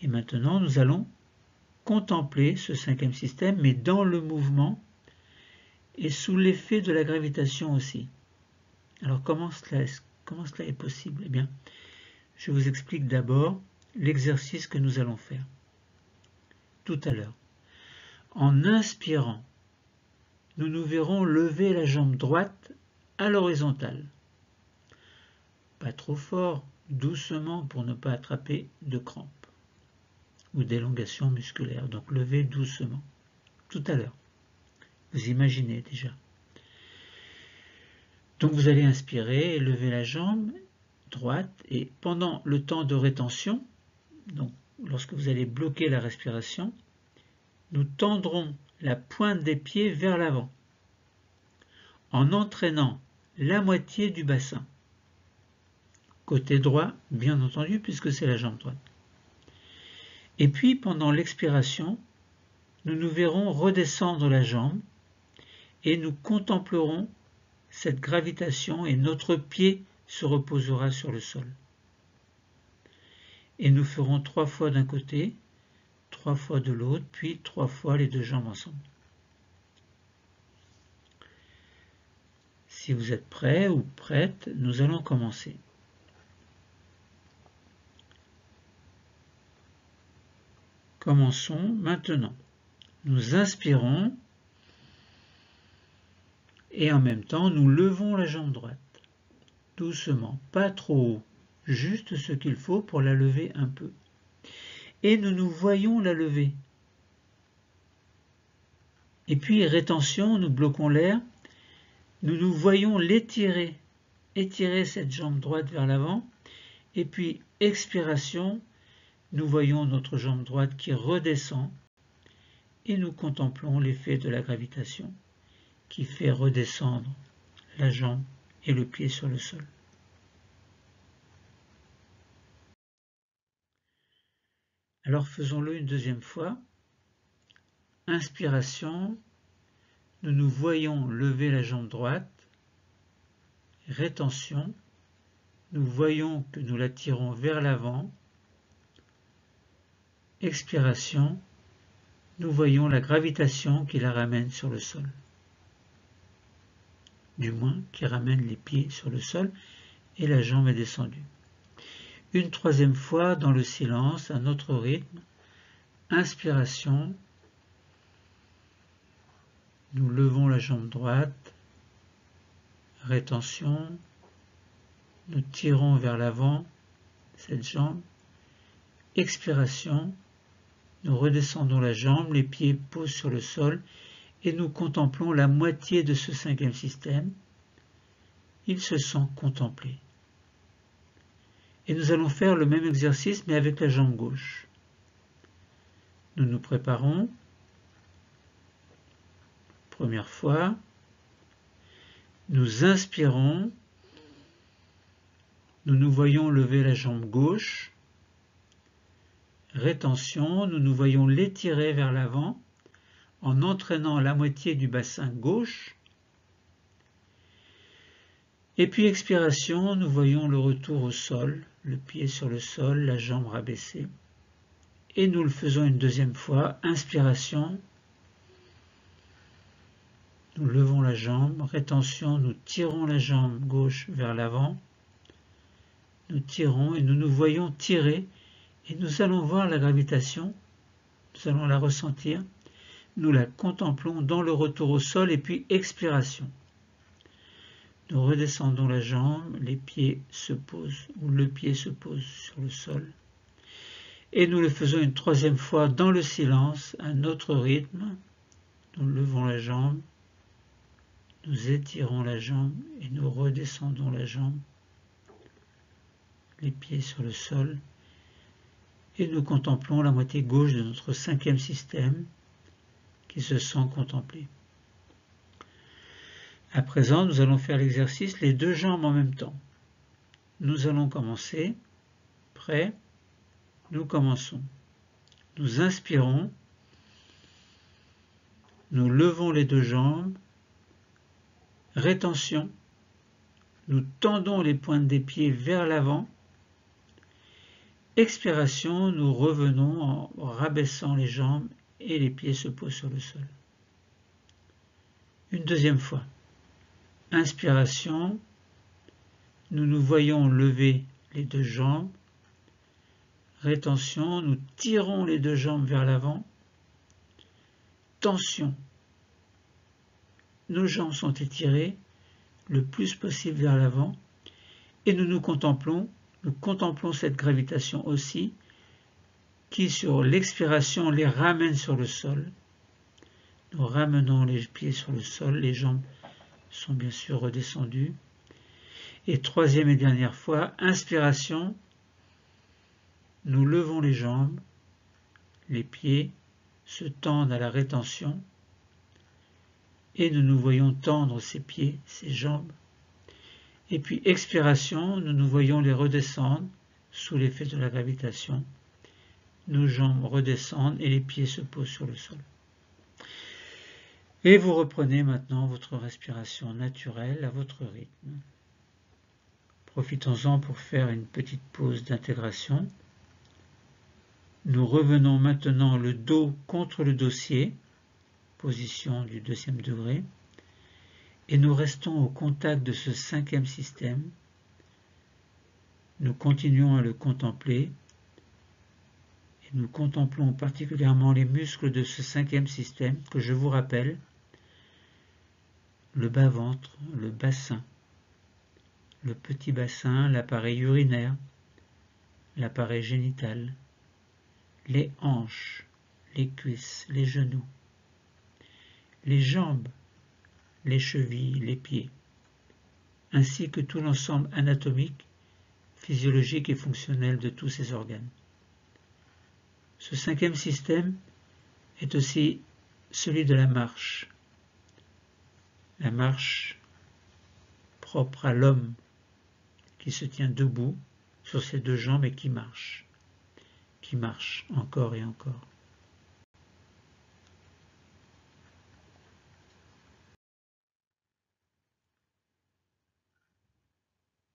Et maintenant, nous allons contempler ce cinquième système, mais dans le mouvement et sous l'effet de la gravitation aussi. Alors, comment cela est possible? Eh bien, je vous explique d'abord l'exercice que nous allons faire tout à l'heure. En inspirant, nous nous verrons lever la jambe droite à l'horizontale. Pas trop fort, doucement pour ne pas attraper de crampes ou d'élongation musculaire. Donc levez doucement, tout à l'heure. Vous imaginez déjà. Donc vous allez inspirer et lever la jambe droite et pendant le temps de rétention, donc lorsque vous allez bloquer la respiration, nous tendrons la pointe des pieds vers l'avant en entraînant la moitié du bassin. Côté droit, bien entendu, puisque c'est la jambe droite. Et puis, pendant l'expiration, nous nous verrons redescendre la jambe et nous contemplerons cette gravitation et notre pied se reposera sur le sol. Et nous ferons 3 fois d'un côté, 3 fois de l'autre, puis 3 fois les 2 jambes ensemble. Si vous êtes prêts ou prêtes, nous allons commencer. Commençons maintenant. Nous inspirons Et en même temps, nous levons la jambe droite. Doucement, pas trop haut, juste ce qu'il faut pour la lever un peu. Et nous nous voyons la lever. Et puis, rétention, nous bloquons l'air. Nous nous voyons l'étirer. Étirer cette jambe droite vers l'avant. Et puis, expiration, nous voyons notre jambe droite qui redescend. Et nous contemplons l'effet de la gravitation qui fait redescendre la jambe et le pied sur le sol. Alors faisons-le une deuxième fois. Inspiration, nous nous voyons lever la jambe droite. Rétention, nous voyons que nous la tirons vers l'avant. Expiration, nous voyons la gravitation qui la ramène sur le sol. Du moins, qui ramène les pieds sur le sol et la jambe est descendue. Une troisième fois dans le silence, à notre rythme. Inspiration, nous levons la jambe droite. Rétention, nous tirons vers l'avant cette jambe. Expiration, nous redescendons la jambe, les pieds posent sur le sol et nous contemplons la moitié de ce cinquième système. Il se sent contemplé. Et nous allons faire le même exercice mais avec la jambe gauche. Nous nous préparons. Première fois. Nous inspirons. Nous nous voyons lever la jambe gauche. Rétention, nous nous voyons l'étirer vers l'avant en entraînant la moitié du bassin gauche. Et puis expiration, nous voyons le retour au sol, le pied sur le sol, la jambe rabaissée. Et nous le faisons une deuxième fois. Inspiration, nous levons la jambe. Rétention, nous tirons la jambe gauche vers l'avant. Nous tirons et nous nous voyons tirer. Et nous allons voir la gravitation. Nous allons la ressentir. Nous la contemplons dans le retour au sol et puis expiration. Nous redescendons la jambe, les pieds se posent, ou le pied se pose sur le sol. Et nous le faisons une troisième fois dans le silence, à notre rythme. Nous levons la jambe, nous étirons la jambe et nous redescendons la jambe, les pieds sur le sol. Et nous contemplons la moitié gauche de notre cinquième système qui se sent contemplé. À présent, nous allons faire l'exercice les deux jambes en même temps. Nous allons commencer. Prêt? Nous commençons. Nous inspirons. Nous levons les deux jambes. Rétention. Nous tendons les pointes des pieds vers l'avant. Expiration, nous revenons en rabaissant les jambes et les pieds se posent sur le sol. Une deuxième fois. Inspiration, nous nous voyons lever les deux jambes. Rétention, nous tirons les deux jambes vers l'avant. Tension, nos jambes sont étirées le plus possible vers l'avant et nous contemplons cette gravitation aussi qui sur l'expiration les ramène sur le sol. Nous ramenons les pieds sur le sol, les jambes sont bien sûr redescendues. Et troisième et dernière fois, inspiration, nous levons les jambes, les pieds se tendent à la rétention et nous nous voyons tendre ces pieds, ces jambes. Et puis expiration, nous nous voyons les redescendre sous l'effet de la gravitation. Nos jambes redescendent et les pieds se posent sur le sol. Et vous reprenez maintenant votre respiration naturelle à votre rythme. Profitons-en pour faire une petite pause d'intégration. Nous revenons maintenant le dos contre le dossier, position du deuxième degré, et nous restons au contact de ce cinquième système. Nous continuons à le contempler, et nous contemplons particulièrement les muscles de ce cinquième système que je vous rappelle. le bas-ventre, le bassin, le petit bassin, l'appareil urinaire, l'appareil génital, les hanches, les cuisses, les genoux, les jambes, les chevilles, les pieds, ainsi que tout l'ensemble anatomique, physiologique et fonctionnel de tous ces organes. Ce cinquième système est aussi celui de la marche propre à l'homme qui se tient debout sur ses deux jambes et qui marche encore et encore.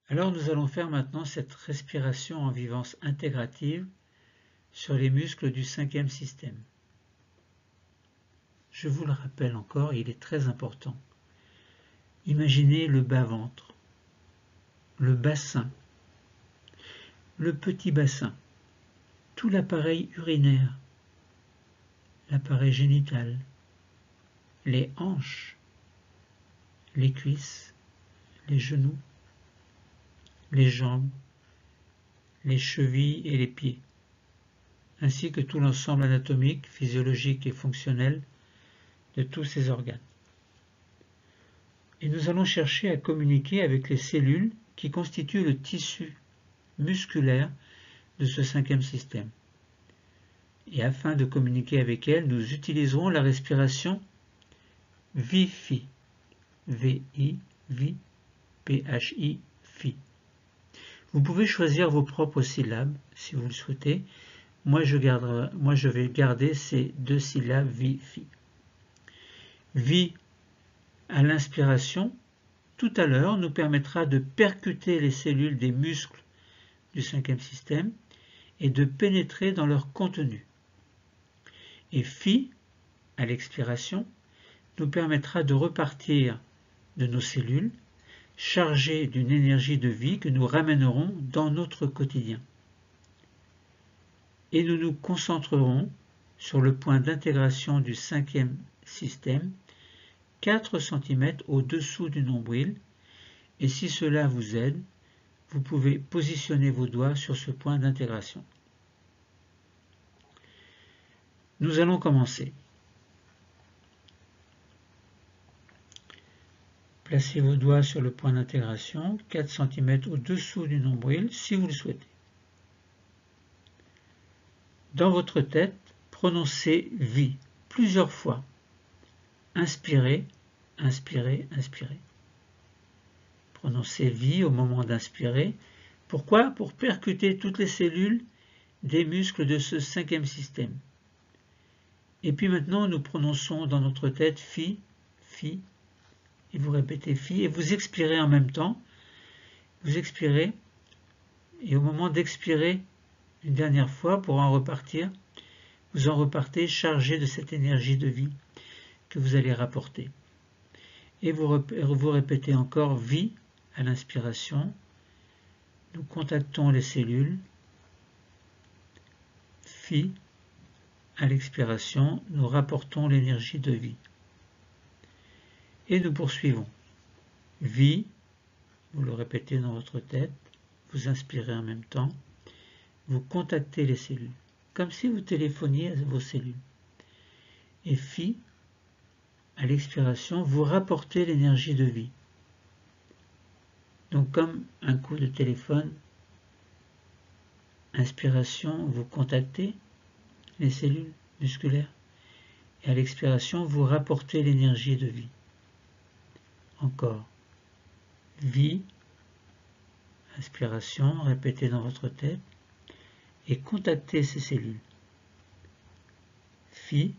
Alors nous allons faire maintenant cette respiration en vivance intégrative sur les muscles du cinquième système. Je vous le rappelle encore, il est très important. Imaginez le bas-ventre, le bassin, le petit bassin, tout l'appareil urinaire, l'appareil génital, les hanches, les cuisses, les genoux, les jambes, les chevilles et les pieds, ainsi que tout l'ensemble anatomique, physiologique et fonctionnel de tous ces organes. Et nous allons chercher à communiquer avec les cellules qui constituent le tissu musculaire de ce cinquième système. Et afin de communiquer avec elles, nous utiliserons la respiration VI-FI. V-I, V, P-H-I, FI. Vous pouvez choisir vos propres syllabes si vous le souhaitez. Moi, je vais garder ces deux syllabes VI-FI. VI à l'inspiration, tout à l'heure, nous permettra de percuter les cellules des muscles du cinquième système et de pénétrer dans leur contenu. Et FI, à l'expiration, nous permettra de repartir de nos cellules chargées d'une énergie de vie que nous ramènerons dans notre quotidien. Et nous nous concentrerons sur le point d'intégration du cinquième système, 4 cm au-dessous du nombril, et si cela vous aide, vous pouvez positionner vos doigts sur ce point d'intégration. Nous allons commencer. Placez vos doigts sur le point d'intégration, 4 cm au-dessous du nombril, si vous le souhaitez. Dans votre tête, prononcez VI plusieurs fois. Inspirez, inspirez, inspirez. Prononcez VI au moment d'inspirer. Pourquoi? Pour percuter toutes les cellules des muscles de ce cinquième système. Et puis maintenant, nous prononçons dans notre tête FI, FI, et vous répétez FI, et vous expirez en même temps. Vous expirez, et au moment d'expirer une dernière fois pour en repartir, vous en repartez chargé de cette énergie de vie que vous allez rapporter. Et vous répétez encore vie à l'inspiration. Nous contactons les cellules. Fi à l'expiration, nous rapportons l'énergie de vie. Et nous poursuivons. Vie, vous le répétez dans votre tête, vous inspirez en même temps, vous contactez les cellules, comme si vous téléphoniez à vos cellules. Et Fi, à l'expiration, vous rapportez l'énergie de vie. Donc comme un coup de téléphone, inspiration, vous contactez les cellules musculaires. Et à l'expiration, vous rapportez l'énergie de vie. Encore. Vie, inspiration, répétez dans votre tête. Et contactez ces cellules. Fi,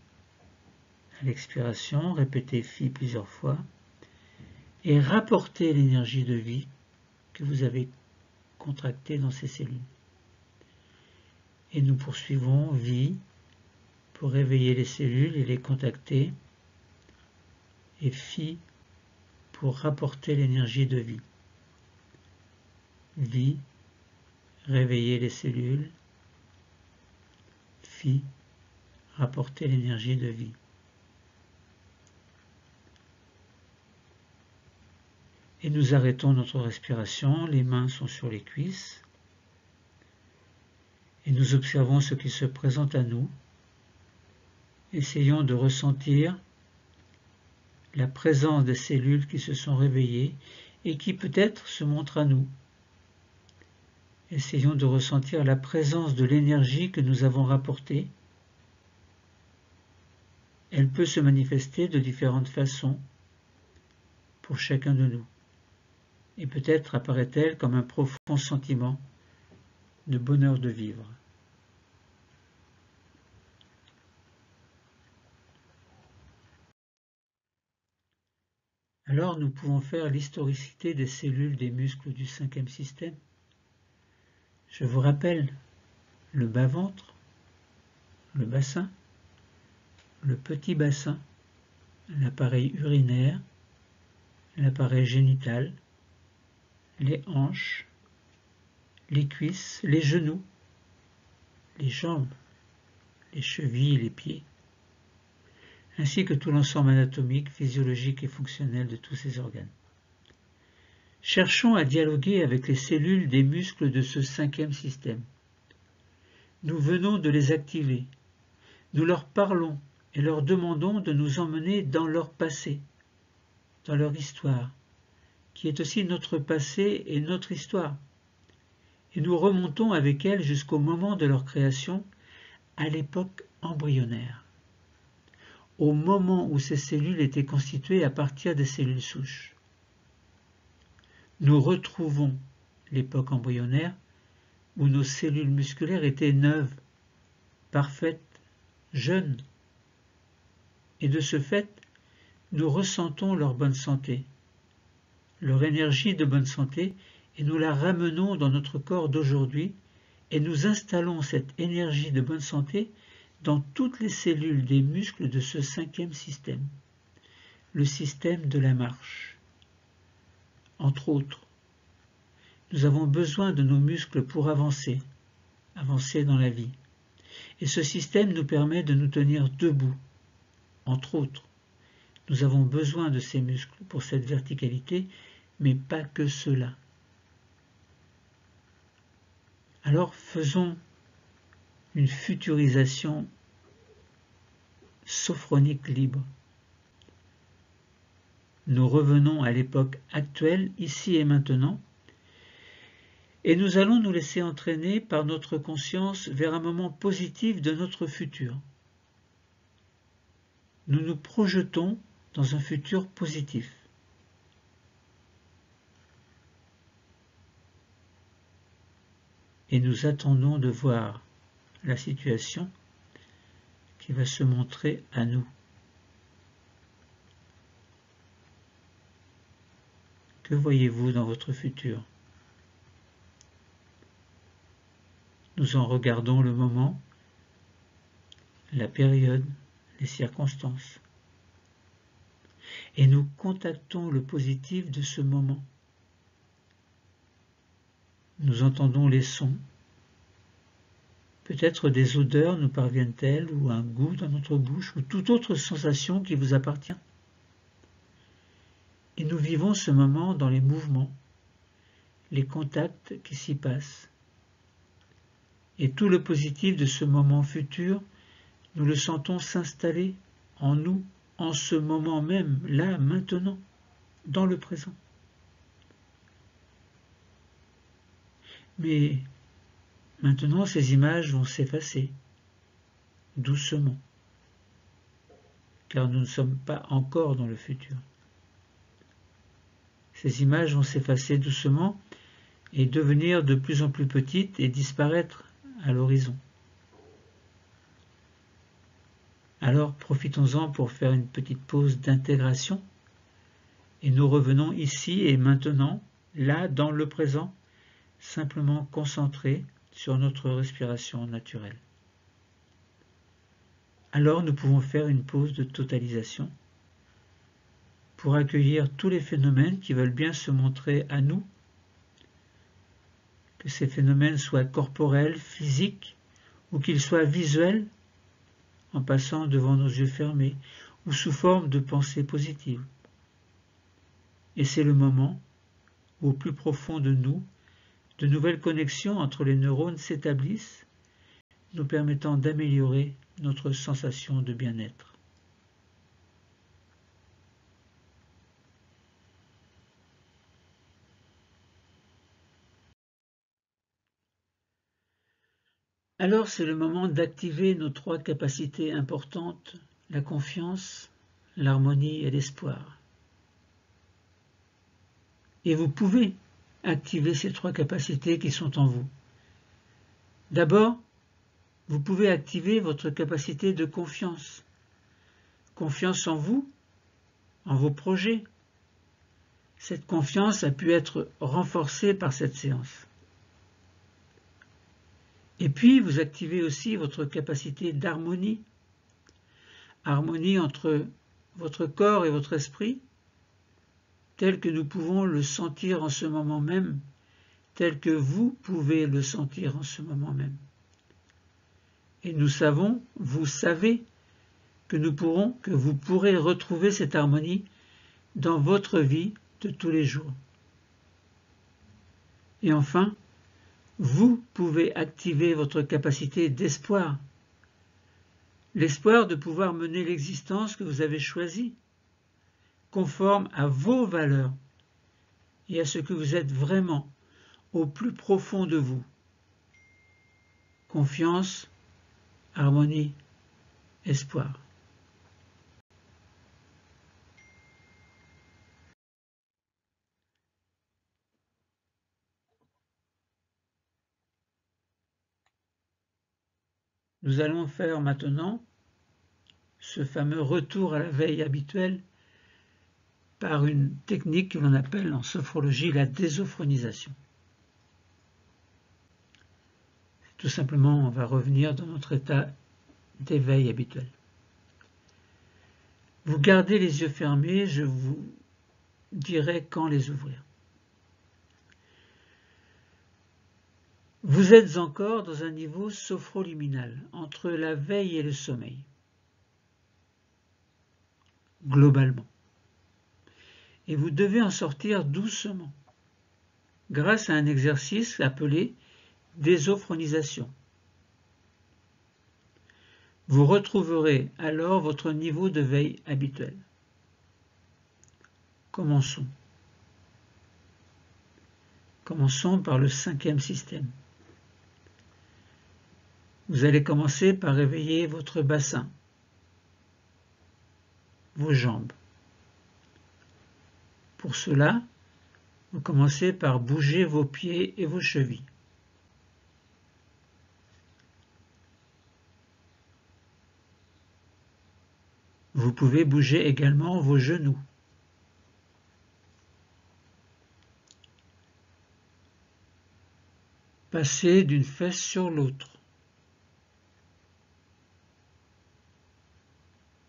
à l'expiration, répétez Fi plusieurs fois. Et rapportez l'énergie de vie que vous avez contractée dans ces cellules. Et nous poursuivons vie pour réveiller les cellules et les contacter. Et Fi pour rapporter l'énergie de vie. Vie, réveiller les cellules. Fi, rapporter l'énergie de vie. Et nous arrêtons notre respiration, les mains sont sur les cuisses. Et nous observons ce qui se présente à nous. Essayons de ressentir la présence des cellules qui se sont réveillées et qui peut-être se montrent à nous. Essayons de ressentir la présence de l'énergie que nous avons rapportée. Elle peut se manifester de différentes façons pour chacun de nous. Et peut-être apparaît-elle comme un profond sentiment de bonheur de vivre. Alors nous pouvons faire l'historicité des cellules des muscles du 5e système. Je vous rappelle le bas-ventre, le bassin, le petit bassin, l'appareil urinaire, l'appareil génital, les hanches, les cuisses, les genoux, les jambes, les chevilles, les pieds, ainsi que tout l'ensemble anatomique, physiologique et fonctionnel de tous ces organes. Cherchons à dialoguer avec les cellules des muscles de ce 5e système. Nous venons de les activer. Nous leur parlons et leur demandons de nous emmener dans leur passé, dans leur histoire, qui est aussi notre passé et notre histoire. Et nous remontons avec elles jusqu'au moment de leur création, à l'époque embryonnaire, au moment où ces cellules étaient constituées à partir des cellules souches. Nous retrouvons l'époque embryonnaire où nos cellules musculaires étaient neuves, parfaites, jeunes. Et de ce fait, nous ressentons leur bonne santé, leur énergie de bonne santé, et nous la ramenons dans notre corps d'aujourd'hui, et nous installons cette énergie de bonne santé dans toutes les cellules des muscles de ce 5e système, le système de la marche. Entre autres, nous avons besoin de nos muscles pour avancer dans la vie. Et ce système nous permet de nous tenir debout. Entre autres, nous avons besoin de ces muscles pour cette verticalité, mais pas que cela. Alors faisons une futurisation sophronique libre. Nous revenons à l'époque actuelle, ici et maintenant, et nous allons nous laisser entraîner par notre conscience vers un moment positif de notre futur. Nous nous projetons dans un futur positif. Et nous attendons de voir la situation qui va se montrer à nous. Que voyez-vous dans votre futur? Nous en regardons le moment, la période, les circonstances. Et nous contactons le positif de ce moment. Nous entendons les sons. Peut-être des odeurs nous parviennent-elles, ou un goût dans notre bouche, ou toute autre sensation qui vous appartient. Et nous vivons ce moment dans les mouvements, les contacts qui s'y passent. Et tout le positif de ce moment futur, nous le sentons s'installer en nous, en ce moment même, là, maintenant, dans le présent. Mais maintenant, ces images vont s'effacer, doucement, car nous ne sommes pas encore dans le futur. Ces images vont s'effacer doucement et devenir de plus en plus petites et disparaître à l'horizon. Alors profitons-en pour faire une petite pause d'intégration et nous revenons ici et maintenant, là, dans le présent, simplement concentrés sur notre respiration naturelle. Alors nous pouvons faire une pause de totalisation pour accueillir tous les phénomènes qui veulent bien se montrer à nous, que ces phénomènes soient corporels, physiques, ou qu'ils soient visuels, en passant devant nos yeux fermés, ou sous forme de pensées positives. Et c'est le moment au plus profond de nous, de nouvelles connexions entre les neurones s'établissent, nous permettant d'améliorer notre sensation de bien-être. Alors c'est le moment d'activer nos 3 capacités importantes, la confiance, l'harmonie et l'espoir. Et vous pouvez activer ces 3 capacités qui sont en vous. D'abord, vous pouvez activer votre capacité de confiance. Confiance en vous, en vos projets. Cette confiance a pu être renforcée par cette séance. Et puis, vous activez aussi votre capacité d'harmonie. Harmonie entre votre corps et votre esprit, tel que nous pouvons le sentir en ce moment même, tel que vous pouvez le sentir en ce moment même. Et nous savons, vous savez, que vous pourrez retrouver cette harmonie dans votre vie de tous les jours. Et enfin, vous pouvez activer votre capacité d'espoir. L'espoir de pouvoir mener l'existence que vous avez choisie, conforme à vos valeurs et à ce que vous êtes vraiment au plus profond de vous. Confiance, harmonie, espoir. Nous allons faire maintenant ce fameux retour à la veille habituelle par une technique que l'on appelle en sophrologie la désophronisation. Tout simplement, on va revenir dans notre état d'éveil habituel. Vous gardez les yeux fermés, je vous dirai quand les ouvrir. Vous êtes encore dans un niveau sophroliminal, entre la veille et le sommeil, globalement. Et vous devez en sortir doucement, grâce à un exercice appelé désophronisation. Vous retrouverez alors votre niveau de veille habituel. Commençons. Commençons par le 5e système. Vous allez commencer par réveiller votre bassin, vos jambes. Pour cela, vous commencez par bouger vos pieds et vos chevilles. Vous pouvez bouger également vos genoux. Passez d'une fesse sur l'autre.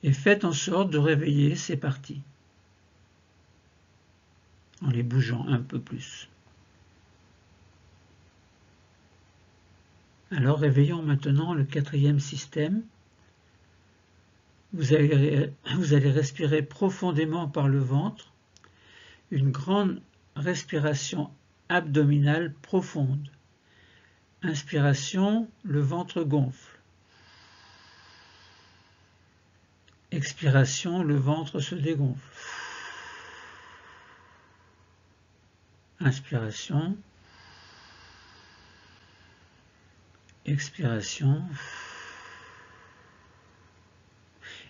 Et faites en sorte de réveiller ces parties, en les bougeant un peu plus. Alors réveillons maintenant le 4e système. Vous allez respirer profondément par le ventre, une grande respiration abdominale profonde. Inspiration, le ventre gonfle. Expiration, le ventre se dégonfle. Inspiration. Expiration.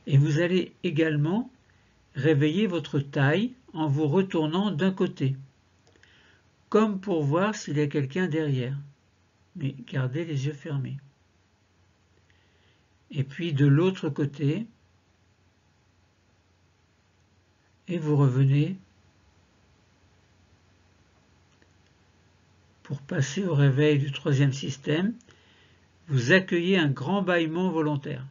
Et vous allez également réveiller votre taille en vous retournant d'un côté, comme pour voir s'il y a quelqu'un derrière, mais gardez les yeux fermés. Et puis de l'autre côté, et vous revenez pour passer au réveil du 3e système. Vous accueillez un grand bâillement volontaire.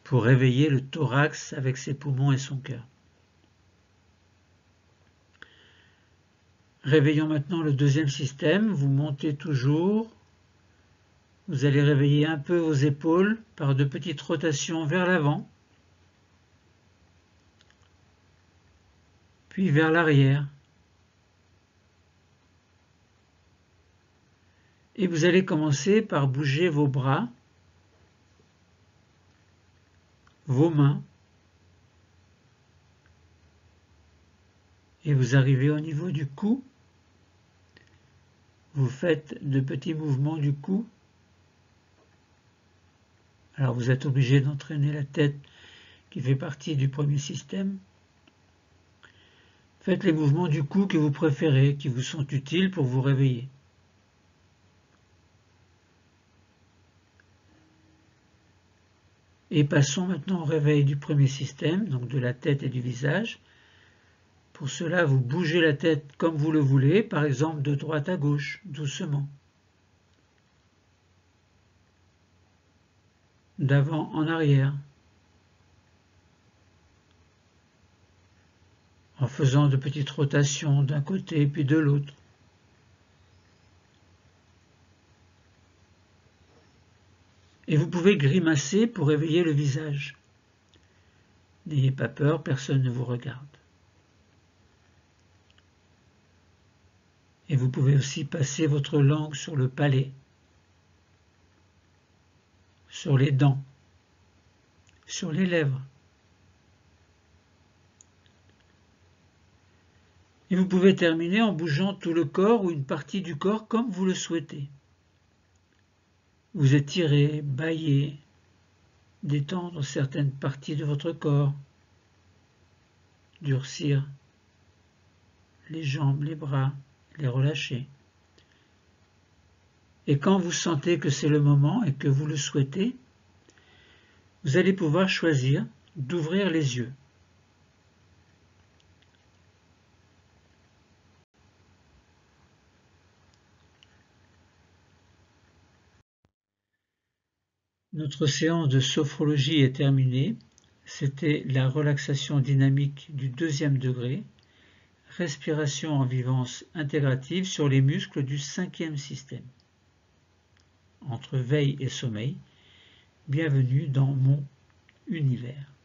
Pour réveiller le thorax avec ses poumons et son cœur. Réveillons maintenant le 2e système, vous montez toujours Vous allez réveiller un peu vos épaules par de petites rotations vers l'avant, puis vers l'arrière. Et vous allez commencer par bouger vos bras, vos mains, et vous arrivez au niveau du cou. Vous faites de petits mouvements du cou. Alors vous êtes obligé d'entraîner la tête qui fait partie du premier système. Faites les mouvements du cou que vous préférez, qui vous sont utiles pour vous réveiller. Et passons maintenant au réveil du premier système, donc de la tête et du visage. Pour cela, vous bougez la tête comme vous le voulez, par exemple de droite à gauche, doucement. D'avant en arrière. En faisant de petites rotations d'un côté puis de l'autre. Et vous pouvez grimacer pour réveiller le visage. N'ayez pas peur, personne ne vous regarde. Et vous pouvez aussi passer votre langue sur le palais, sur les dents, sur les lèvres. Et vous pouvez terminer en bougeant tout le corps ou une partie du corps comme vous le souhaitez. Vous étirez, bâillez, détendre certaines parties de votre corps, durcir les jambes, les bras, les relâcher. Et quand vous sentez que c'est le moment et que vous le souhaitez, vous allez pouvoir choisir d'ouvrir les yeux. Notre séance de sophrologie est terminée. C'était la relaxation dynamique du 2e degré, respiration en vivance intégrative sur les muscles du 5e système. Entre veille et sommeil, bienvenue dans mon univers.